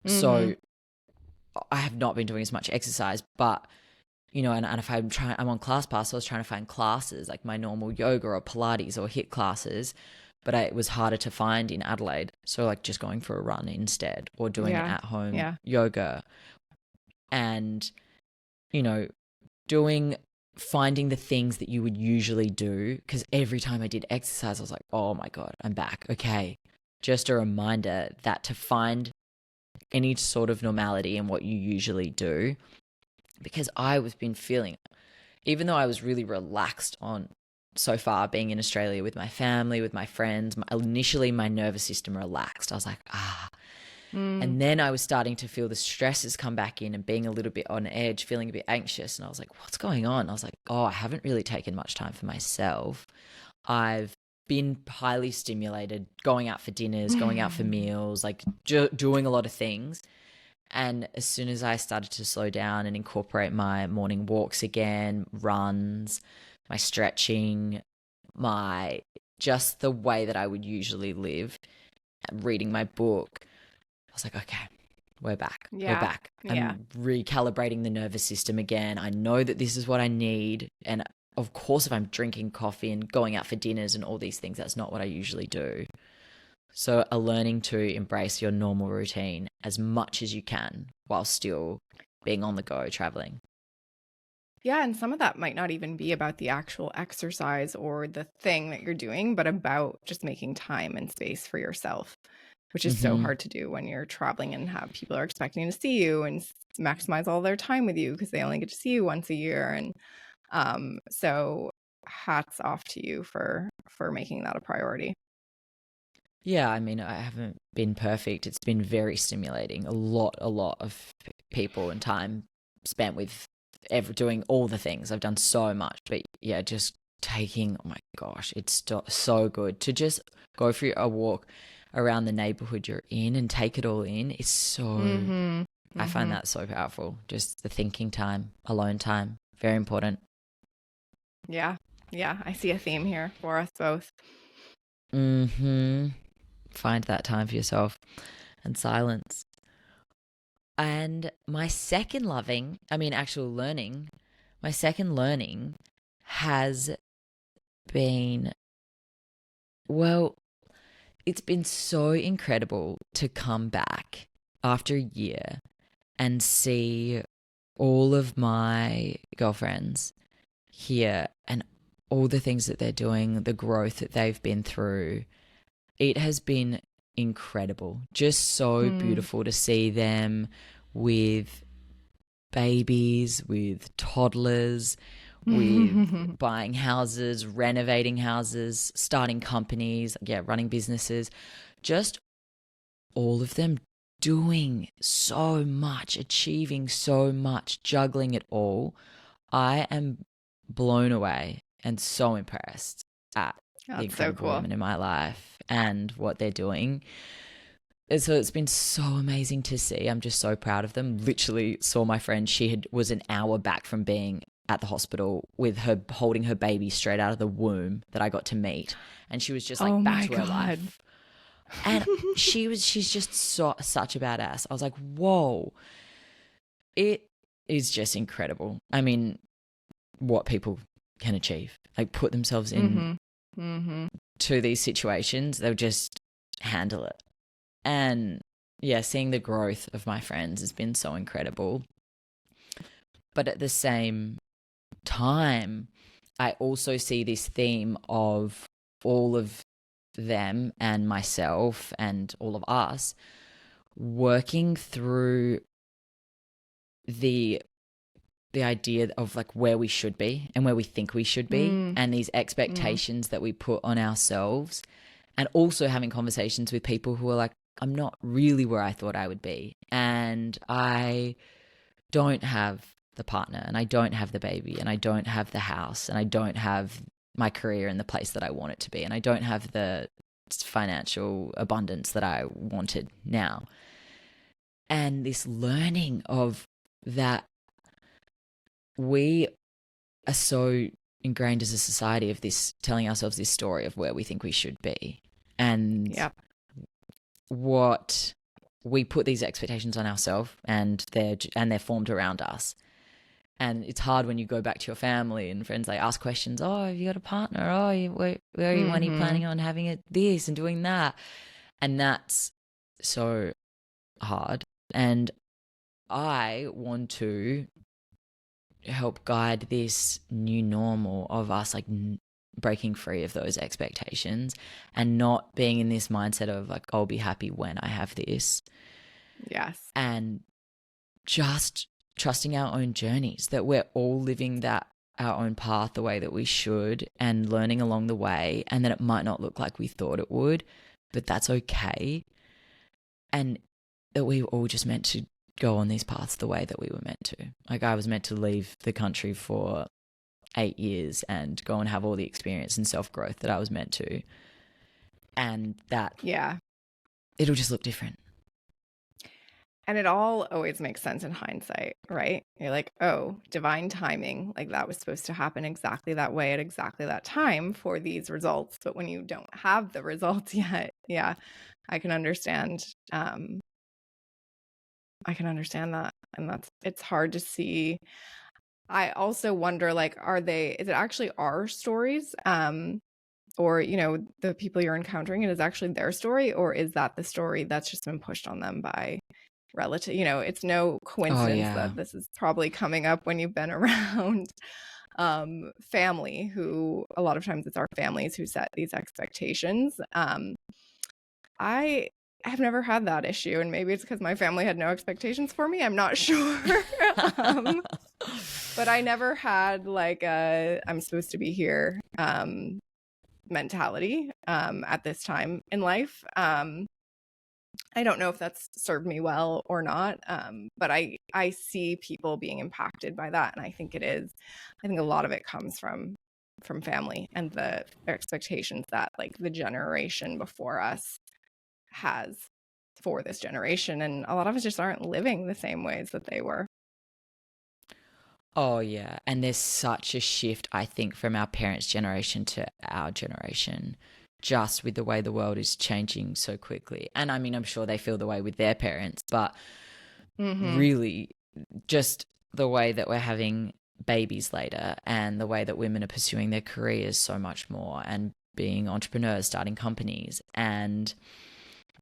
So I have not been doing as much exercise, but and if I'm on ClassPass, so I was trying to find classes like my normal yoga or Pilates or HIIT classes, but it was harder to find in Adelaide. So like just going for a run instead, or doing it at home yoga, and finding the things that you would usually do, because every time I did exercise, I was like, oh my God, I'm back. Okay. Just a reminder that to find any sort of normality in what you usually do, because I was been feeling, even though I was really relaxed on so far being in Australia with my family, with my friends, initially my nervous system relaxed. I was like, And then I was starting to feel the stresses come back in and being a little bit on edge, feeling a bit anxious. And I was like, what's going on? I was like, I haven't really taken much time for myself. I've been highly stimulated, going out for dinners, going out for meals, like doing a lot of things. And as soon as I started to slow down and incorporate my morning walks again, runs, my stretching, just the way that I would usually live, reading my book, I was like, okay, we're back. Yeah. We're back. I'm recalibrating the nervous system again. I know that this is what I need. And of course, if I'm drinking coffee and going out for dinners and all these things, that's not what I usually do. So learning to embrace your normal routine as much as you can while still being on the go, traveling. Yeah, and some of that might not even be about the actual exercise or the thing that you're doing, but about just making time and space for yourself, which is so hard to do when you're traveling and have people are expecting to see you and maximize all their time with you because they only get to see you once a year. And so hats off to you for making that a priority. Yeah, I mean, I haven't been perfect. It's been very stimulating. A lot of people and time spent with doing all the things. I've done so much, but yeah, just taking, oh my gosh, it's so good to just go for a walk around the neighborhood you're in and take it all in. It's so, I find that so powerful. Just the thinking time, alone time, very important. Yeah. Yeah. I see a theme here for us both. Find that time for yourself and silence. And my second learning has been, well, it's been so incredible to come back after a year and see all of my girlfriends here and all the things that they're doing, the growth that they've been through. It has been incredible. Just so beautiful to see them with babies, with toddlers, with buying houses, renovating houses, starting companies, running businesses. Just all of them doing so much, achieving so much, juggling it all. I am blown away and so impressed at the incredible women in my life and what they're doing. And so it's been so amazing to see. I'm just so proud of them. Literally saw my friend, was an hour back from being at the hospital with her holding her baby straight out of the womb that I got to meet. And she was just like back to her life. And she's just such a badass. I was like, whoa, it is just incredible. I mean, what people can achieve, like put themselves in to these situations, they'll just handle it. And yeah, seeing the growth of my friends has been so incredible. But at the same time, I also see this theme of all of them and myself and all of us working through the idea of like where we should be and where we think we should be, and these expectations that we put on ourselves, and also having conversations with people who are like, I'm not really where I thought I would be, and I don't have the partner, and I don't have the baby, and I don't have the house, and I don't have my career in the place that I want it to be, and I don't have the financial abundance that I wanted now. And this learning of that we are so ingrained as a society of this, telling ourselves this story of where we think we should be, and what we put these expectations on ourselves, and they're formed around us. And it's hard when you go back to your family and friends, they ask questions. Oh, have you got a partner? Oh, where are you? When are you planning on having it? This and doing that? And that's so hard. And I want to help guide this new normal of us like breaking free of those expectations and not being in this mindset of like, I'll be happy when I have this. Yes. And just trusting our own journeys, that we're all living that our own path the way that we should, and learning along the way, and that it might not look like we thought it would, but that's okay. And that we were all just meant to go on these paths the way that we were meant to. Like I was meant to leave the country for 8 years and go and have all the experience and self-growth that I was meant to. And that, it'll just look different. And it all always makes sense in hindsight, right? You're like, oh, divine timing, like that was supposed to happen exactly that way at exactly that time for these results. But when you don't have the results yet, I can understand. I can understand that. And it's hard to see. I also wonder, like, is it actually our stories? Or, you know, the people you're encountering, it is actually their story, or is that the story that's just been pushed on them by relative? You know, it's no coincidence that this is probably coming up when you've been around family, who a lot of times it's our families who set these expectations. I have never had that issue, and maybe it's because my family had no expectations for me. I'm not sure. But I never had like a I'm supposed to be here mentality at this time in life. I don't know if that's served me well or not, but I see people being impacted by that, and I think a lot of it comes from family and the expectations that like the generation before us has for this generation, and a lot of us just aren't living the same ways that they were. Oh yeah, and there's such a shift, I think, from our parents' generation to our generation, just with the way the world is changing so quickly. And I mean, I'm sure they feel the way with their parents, but really just the way that we're having babies later, and the way that women are pursuing their careers so much more, and being entrepreneurs, starting companies, and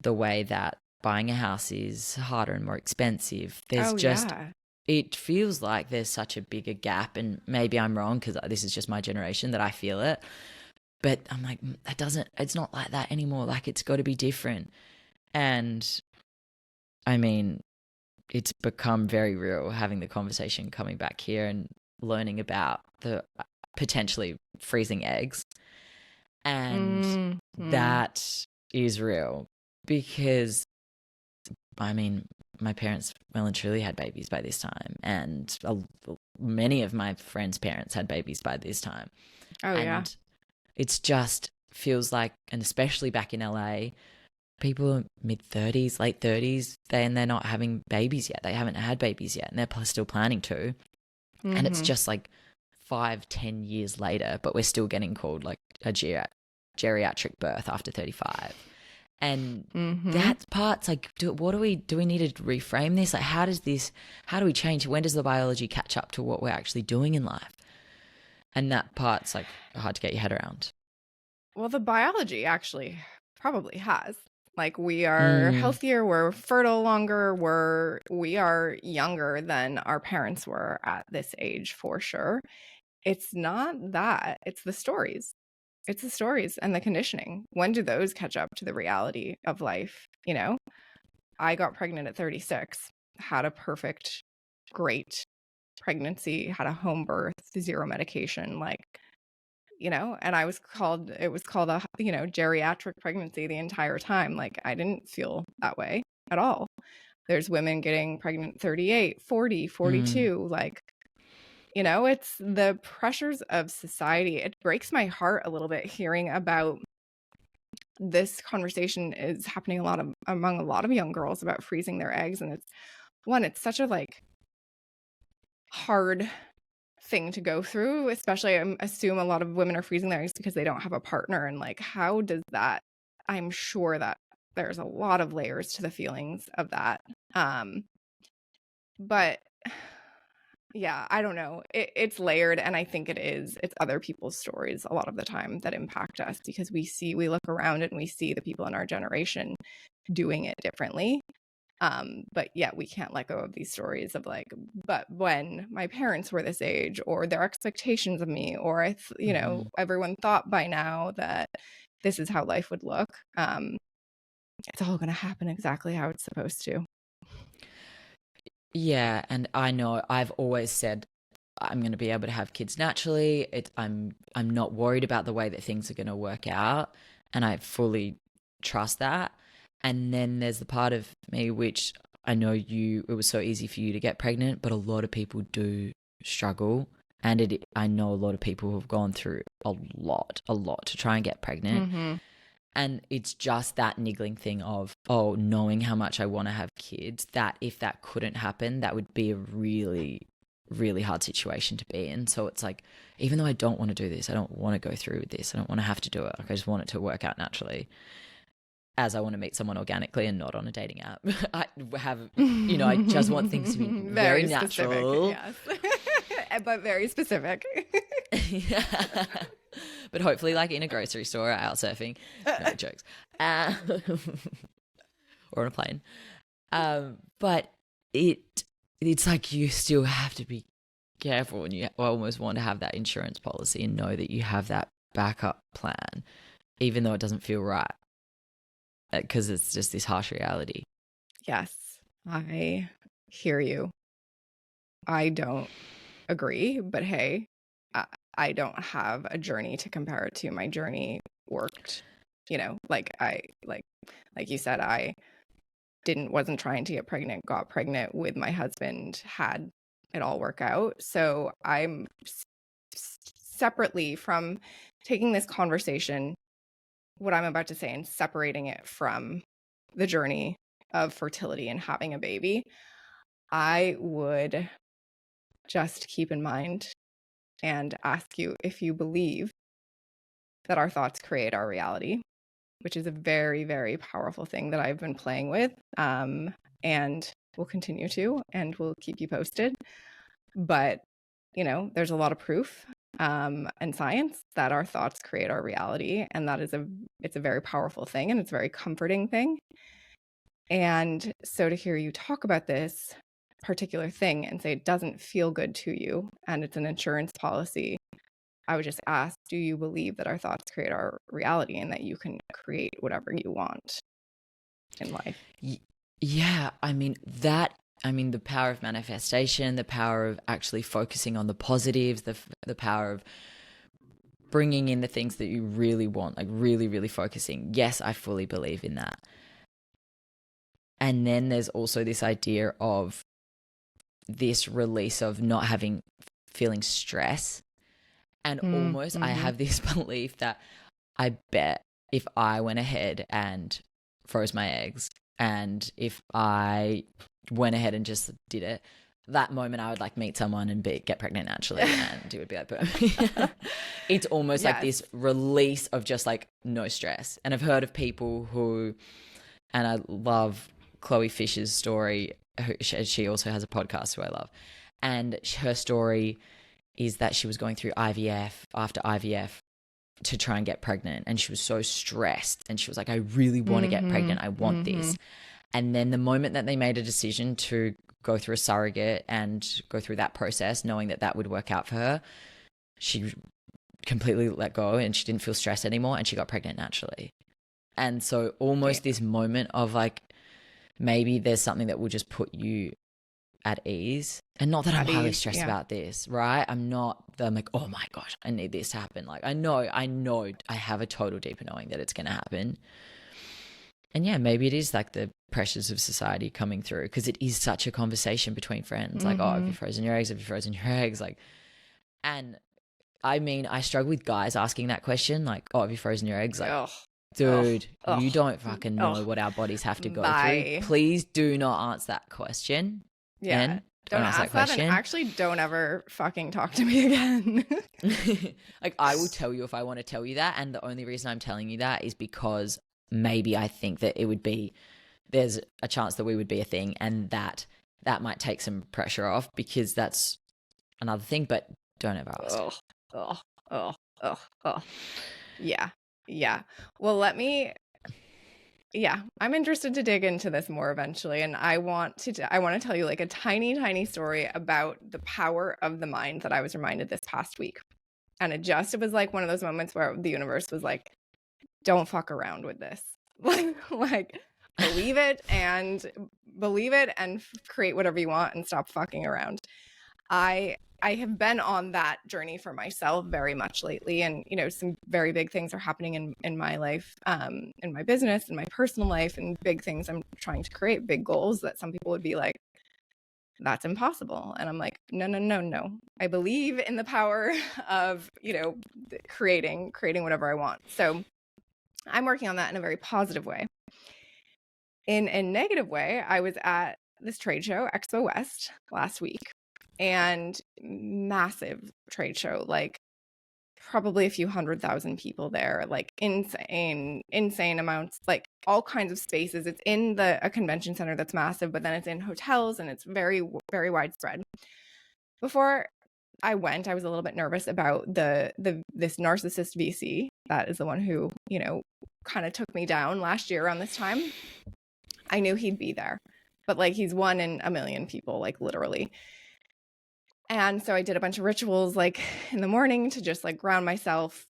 the way that buying a house is harder and more expensive. It feels like there's such a bigger gap, and maybe I'm wrong because this is just my generation that I feel it. But I'm like, it's not like that anymore. Like, it's got to be different. And I mean, it's become very real having the conversation, coming back here and learning about the potentially freezing eggs. And that is real, because I mean, my parents well and truly had babies by this time, and many of my friends' parents had babies by this time. It's just feels like, and especially back in LA, people are mid-30s, late 30s, they're not having babies yet. They haven't had babies yet, and they're still planning to. And it's just like 5-10 years later, but we're still getting called like a geriatric birth after 35. And Mm-hmm. that part's like, do we need to reframe this? Like, how do we change? When does the biology catch up to what we're actually doing in life? And that part's like hard to get your head around. Well, the biology actually probably has. Like, we are Mm, healthier, we're fertile longer, we are younger than our parents were at this age for sure. It's not that, it's the stories. It's the stories and the conditioning. When do those catch up to the reality of life? You know, I got pregnant at 36, had a perfect, great pregnancy, had a home birth, zero medication, like, and it was called a, geriatric pregnancy the entire time. Like, I didn't feel that way at all. There's women getting pregnant 38, 40, mm, 42, like, it's the pressures of society. It breaks my heart a little bit hearing about this conversation is happening among a lot of young girls about freezing their eggs. And it's such a like hard thing to go through, especially I assume a lot of women are freezing their eggs because they don't have a partner. And like, how does that, I'm sure that there's a lot of layers to the feelings of that. But yeah, I don't know. It's layered, and I think it's other people's stories a lot of the time that impact us, because we look around and we see the people in our generation doing it differently. But yeah, we can't let go of these stories of like, but when my parents were this age, or their expectations of me, or mm-hmm. everyone thought by now that this is how life would look. It's all going to happen exactly how it's supposed to. Yeah, and I know I've always said I'm going to be able to have kids naturally. I'm not worried about the way that things are going to work out, and I fully trust that. And then there's the part of me which I know it was so easy for you to get pregnant, but a lot of people do struggle, and I know a lot of people who have gone through a lot to try and get pregnant. Mm-hmm. And it's just that niggling thing of, oh, knowing how much I want to have kids, that if that couldn't happen, that would be a really, really hard situation to be in. So it's like, even though I don't want to do this, I don't want to go through with this, I don't want to have to do it. Like, I just want it to work out naturally, as I want to meet someone organically and not on a dating app. I just want things to be very specific, natural. yes. But very specific. Yeah. But hopefully, like in a grocery store, out surfing. No jokes. Or on a plane. But it's like you still have to be careful, and you almost want to have that insurance policy and know that you have that backup plan, even though it doesn't feel right, because it's just this harsh reality. Yes, I hear you. I don't agree, but hey, I don't have a journey to compare it to. My journey worked, like you said, I wasn't trying to get pregnant, got pregnant with my husband, had it all work out. So I'm separately from taking this conversation, what I'm about to say, and separating it from the journey of fertility and having a baby, I would just keep in mind and ask you if you believe that our thoughts create our reality, which is a very, very powerful thing that I've been playing with, and will continue to, and will keep you posted. But, there's a lot of proof and science that our thoughts create our reality. And that it's a very powerful thing, and it's a very comforting thing. And so to hear you talk about this particular thing and say it doesn't feel good to you and it's an insurance policy, I would just ask, do you believe that our thoughts create our reality and that you can create whatever you want in life? Yeah, the power of manifestation, the power of actually focusing on the positives, the power of bringing in the things that you really want, like really, really focusing. Yes, I fully believe in that. And then there's also this idea of this release of not feeling stress. And almost I have this belief that I bet if I went ahead and froze my eggs, and if I went ahead and just did it, that moment I would like meet someone and get pregnant naturally, and it would be like, boom. It's almost like this release of just like no stress. And I've heard of people who, and I love Chloe Fisher's story. She also has a podcast who I love. And her story is that she was going through IVF after IVF to try and get pregnant. And she was so stressed. And she was like, I really want to get pregnant. I want this. And then the moment that they made a decision to go through a surrogate and go through that process, knowing that that would work out for her, she completely let go and she didn't feel stressed anymore, and she got pregnant naturally. And so almost this moment of like, maybe there's something that will just put you at ease. And not that I'm highly stressed about this, right? I'm like, oh my gosh, I need this to happen. Like I know I have a total deeper knowing that it's going to happen. And yeah, maybe it is like the pressures of society coming through, because it is such a conversation between friends. Like, oh, have you frozen your eggs? Have you frozen your eggs? Like, and I mean, I struggle with guys asking that question. Like, oh, have you frozen your eggs? Like, dude, you don't fucking know what our bodies have to go through. Please do not answer that question. Yeah. Don't ask that question. And actually don't ever fucking talk to me again. Like, I will tell you if I want to tell you that. And the only reason I'm telling you that is because maybe I think that there's a chance that we would be a thing, and that might take some pressure off, because that's another thing, but don't ever ask. Yeah. Well, I'm interested to dig into this more eventually. And I want to tell you like a tiny, tiny story about the power of the mind that I was reminded this past week. And it was like one of those moments where the universe was like, don't fuck around with this. like believe it and create whatever you want and stop fucking around. I have been on that journey for myself very much lately. And, you know, some very big things are happening in my life, in my business, in my personal life, and big things I'm trying to create, big goals that some people would be like, that's impossible. And I'm like, no. I believe in the power of, you know, creating whatever I want. So I'm working on that in a very positive way. In a negative way, I was at this trade show, Expo West, last week, and massive trade show, like probably a few 100,000 people there, like insane amounts, like all kinds of spaces. It's in a convention center that's massive, but then it's in hotels and it's very, very widespread. Before I went, I was a little bit nervous about this narcissist VC. That is the one who, you know, kind of took me down last year around this time. I knew he'd be there, but like he's one in a million people, like literally. And so I did a bunch of rituals like in the morning to just like ground myself,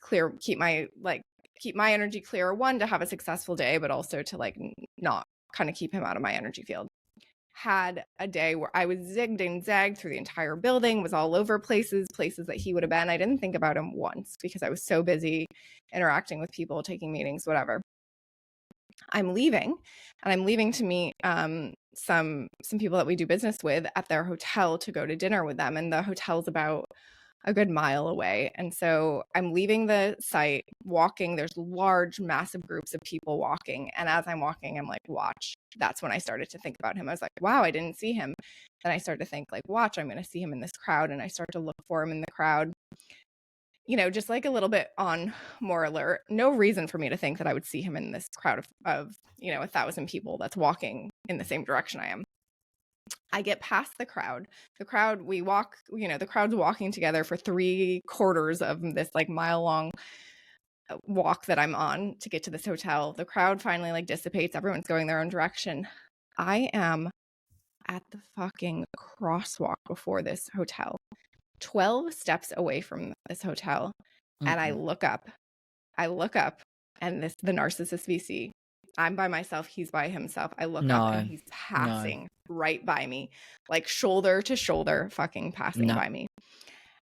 keep my energy clear, one, to have a successful day, but also to like not kind of keep him out of my energy field. Had a day where I was zigged and zagged through the entire building, was all over places that he would have been. I didn't think about him once because I was so busy interacting with people, taking meetings, whatever. I'm leaving to meet some people that we do business with at their hotel to go to dinner with them. And the hotel's about a good mile away. And so I'm leaving the site, walking. There's large, massive groups of people walking. And as I'm walking, I'm like, watch. That's when I started to think about him. I was like, wow, I didn't see him. Then I started to think like, watch, I'm going to see him in this crowd. And I start to look for him in the crowd. You know, just like a little bit on more alert. No reason for me to think that I would see him in this crowd of you know, 1,000 people that's walking in the same direction I am. I get past the crowd. We walk, you know, the crowd's walking together for 3/4 of this like mile long walk that I'm on to get to this hotel. The crowd finally like dissipates. Everyone's going their own direction. I am at the fucking crosswalk before this hotel. 12 steps away from this hotel. And I look up and the narcissist VC, I'm by myself, he's by himself. I look up and he's passing right by me, like shoulder to shoulder, fucking passing by me.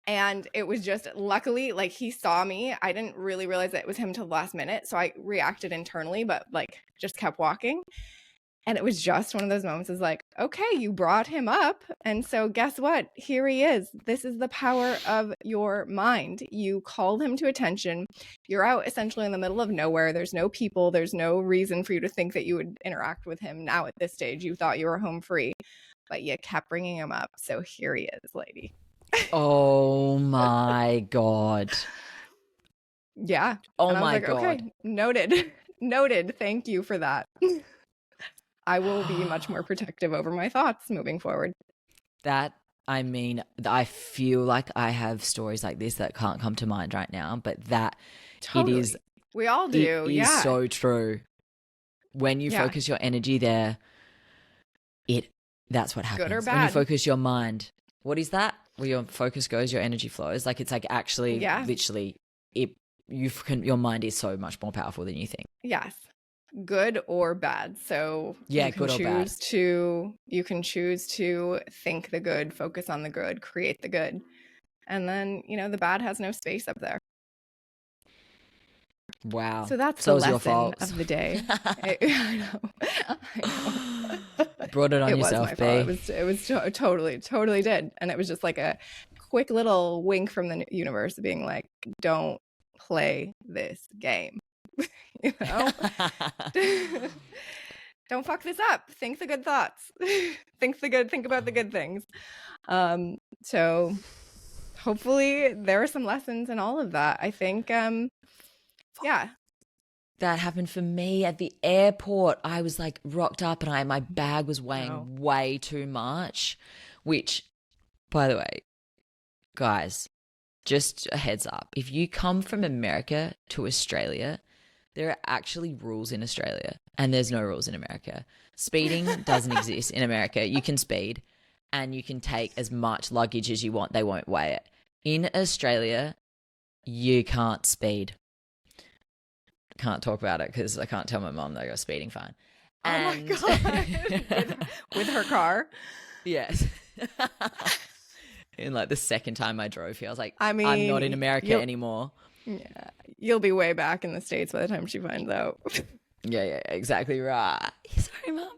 And it was just luckily like he saw me. I didn't really realize that it was him till the last minute. So I reacted internally, but like just kept walking. And it was just one of those moments is like, okay, you brought him up. And so guess what? Here he is. This is the power of your mind. You called him to attention. You're out essentially in the middle of nowhere. There's no people. There's no reason for you to think that you would interact with him now at this stage. You thought you were home free. but you kept bringing him up. So here he is, lady. Oh my God. Yeah. Oh And I was my like, God. okay, noted. Noted. Thank you for that. I will be much more protective over my thoughts moving forward. That, I mean, I feel like I have stories like this that can't come to mind right now, but that Totally. We all do. it is Yeah. so true. When you Yeah. focus your energy there, that's what happens. Good or When you bad. focus your mind, what is that? Where your focus goes, your energy flows. Like it's like actually, Yeah. literally, your mind is so much more powerful than you think. Yes. Good or bad. So Yeah, you can good or bad. you can choose to think the good, focus on the good, create the good. And then, the bad has no space up there. Wow. So that's So the was your lesson fault. of the day. I know. Brought it on It yourself, was my fault. B. It was totally did. And it was just like a quick little wink from the universe being like, don't play this game. Don't fuck this up. Think the good thoughts. Think about the good things. So hopefully there are some lessons in all of that. I think yeah. That happened for me at the airport. I was like rocked up and my bag was weighing way too much, which, by the way, guys, just a heads up. If you come from America to Australia, there are actually rules in Australia and there's no rules in America. Speeding doesn't exist in America. You can speed and you can take as much luggage as you want. They won't weigh it. In Australia, you can't speed. Can't talk about it because I can't tell my mom that I got a speeding fine. Oh my God. with her car? Yes. And like the second time I drove here, I was like, I mean, I'm not in America anymore. Yeah. You'll be way back in the States by the time she finds out. Yeah, exactly right. Sorry, Mom.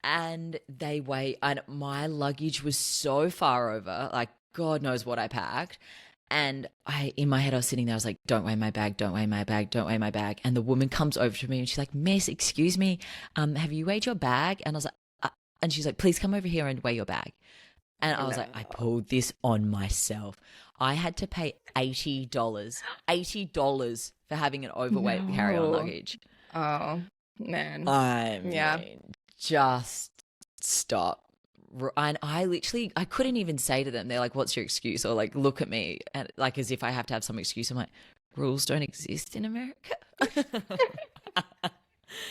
And and my luggage was so far over, like God knows what I packed. And in my head, I was sitting there, I was like, don't weigh my bag, don't weigh my bag, don't weigh my bag. And the woman comes over to me and she's like, Miss, excuse me, have you weighed your bag? And I was like, and she's like, please come over here and weigh your bag. And I was like, I pulled this on myself. I had to pay $80 for having an overweight carry-on luggage. Oh, man. I mean, just stop. And I couldn't even say to them, they're like, what's your excuse? Or like, look at me, and like as if I have to have some excuse. I'm like, rules don't exist in America.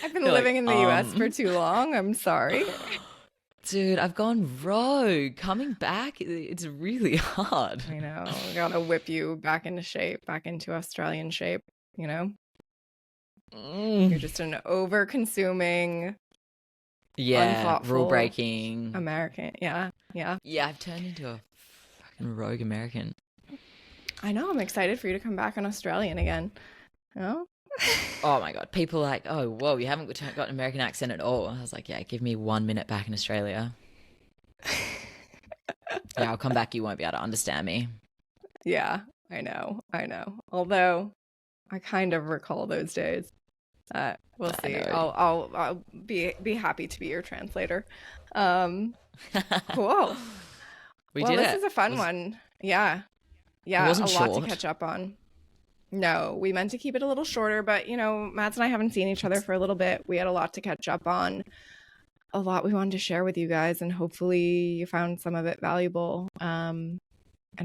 I've been living in the US for too long. I'm sorry. Dude, I've gone rogue. Coming back, it's really hard. I know. I gotta whip you back into shape, back into Australian shape, You're just an over-consuming, unthoughtful, rule-breaking American. Yeah. Yeah, I've turned into a fucking rogue American. I know. I'm excited for you to come back on Australian again. Oh my God. People are like, oh, whoa, you haven't got an American accent at all. I was like, yeah, give me 1 minute back in Australia. Yeah, I'll come back. You won't be able to understand me. Yeah, I know. Although I kind of recall those days. We'll see. I'll be happy to be your translator. Cool. This is a fun one. Yeah. A lot to catch up on. No, we meant to keep it a little shorter, but Mads and I haven't seen each other for a little bit. We had a lot to catch up on, a lot we wanted to share with you guys, and hopefully you found some of it valuable. And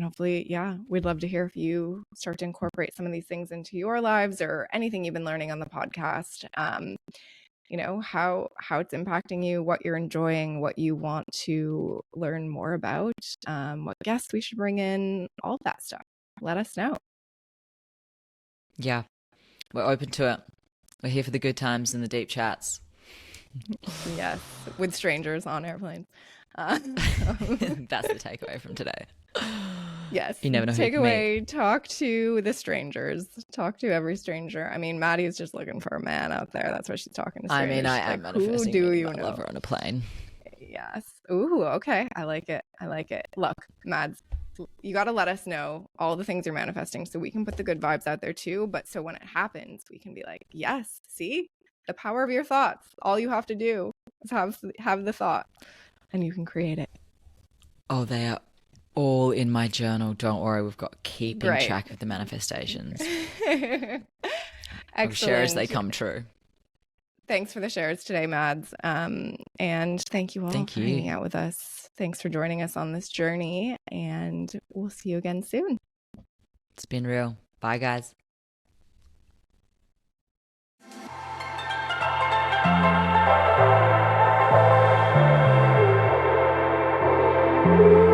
hopefully, we'd love to hear if you start to incorporate some of these things into your lives or anything you've been learning on the podcast. How it's impacting you, what you're enjoying, what you want to learn more about, what guests we should bring in, all that stuff. Let us know. Yeah, we're open to it. We're here for the good times and the deep chats. Yes, with strangers on airplanes. That's the takeaway from today. Yes. You never know who Takeaway, talk to the strangers. Talk to every stranger. I mean, Maddie's just looking for a man out there. That's why she's talking to strangers. I mean, I am manifesting a lover on a plane. Yes. Ooh, okay. I like it. Look, Mads, you got to let us know all the things you're manifesting so we can put the good vibes out there too. But so when it happens, we can be like, yes, see the power of your thoughts. All you have to do is have the thought. and you can create it. Oh, they are all in my journal. Don't worry, we've got keeping Right. track of the manifestations. Excellent. I'll share as they come true. Thanks for the shares today, Mads. And thank you all for hanging out with us. Thanks for joining us on this journey, and we'll see you again soon. It's been real. Bye, guys. Thank you.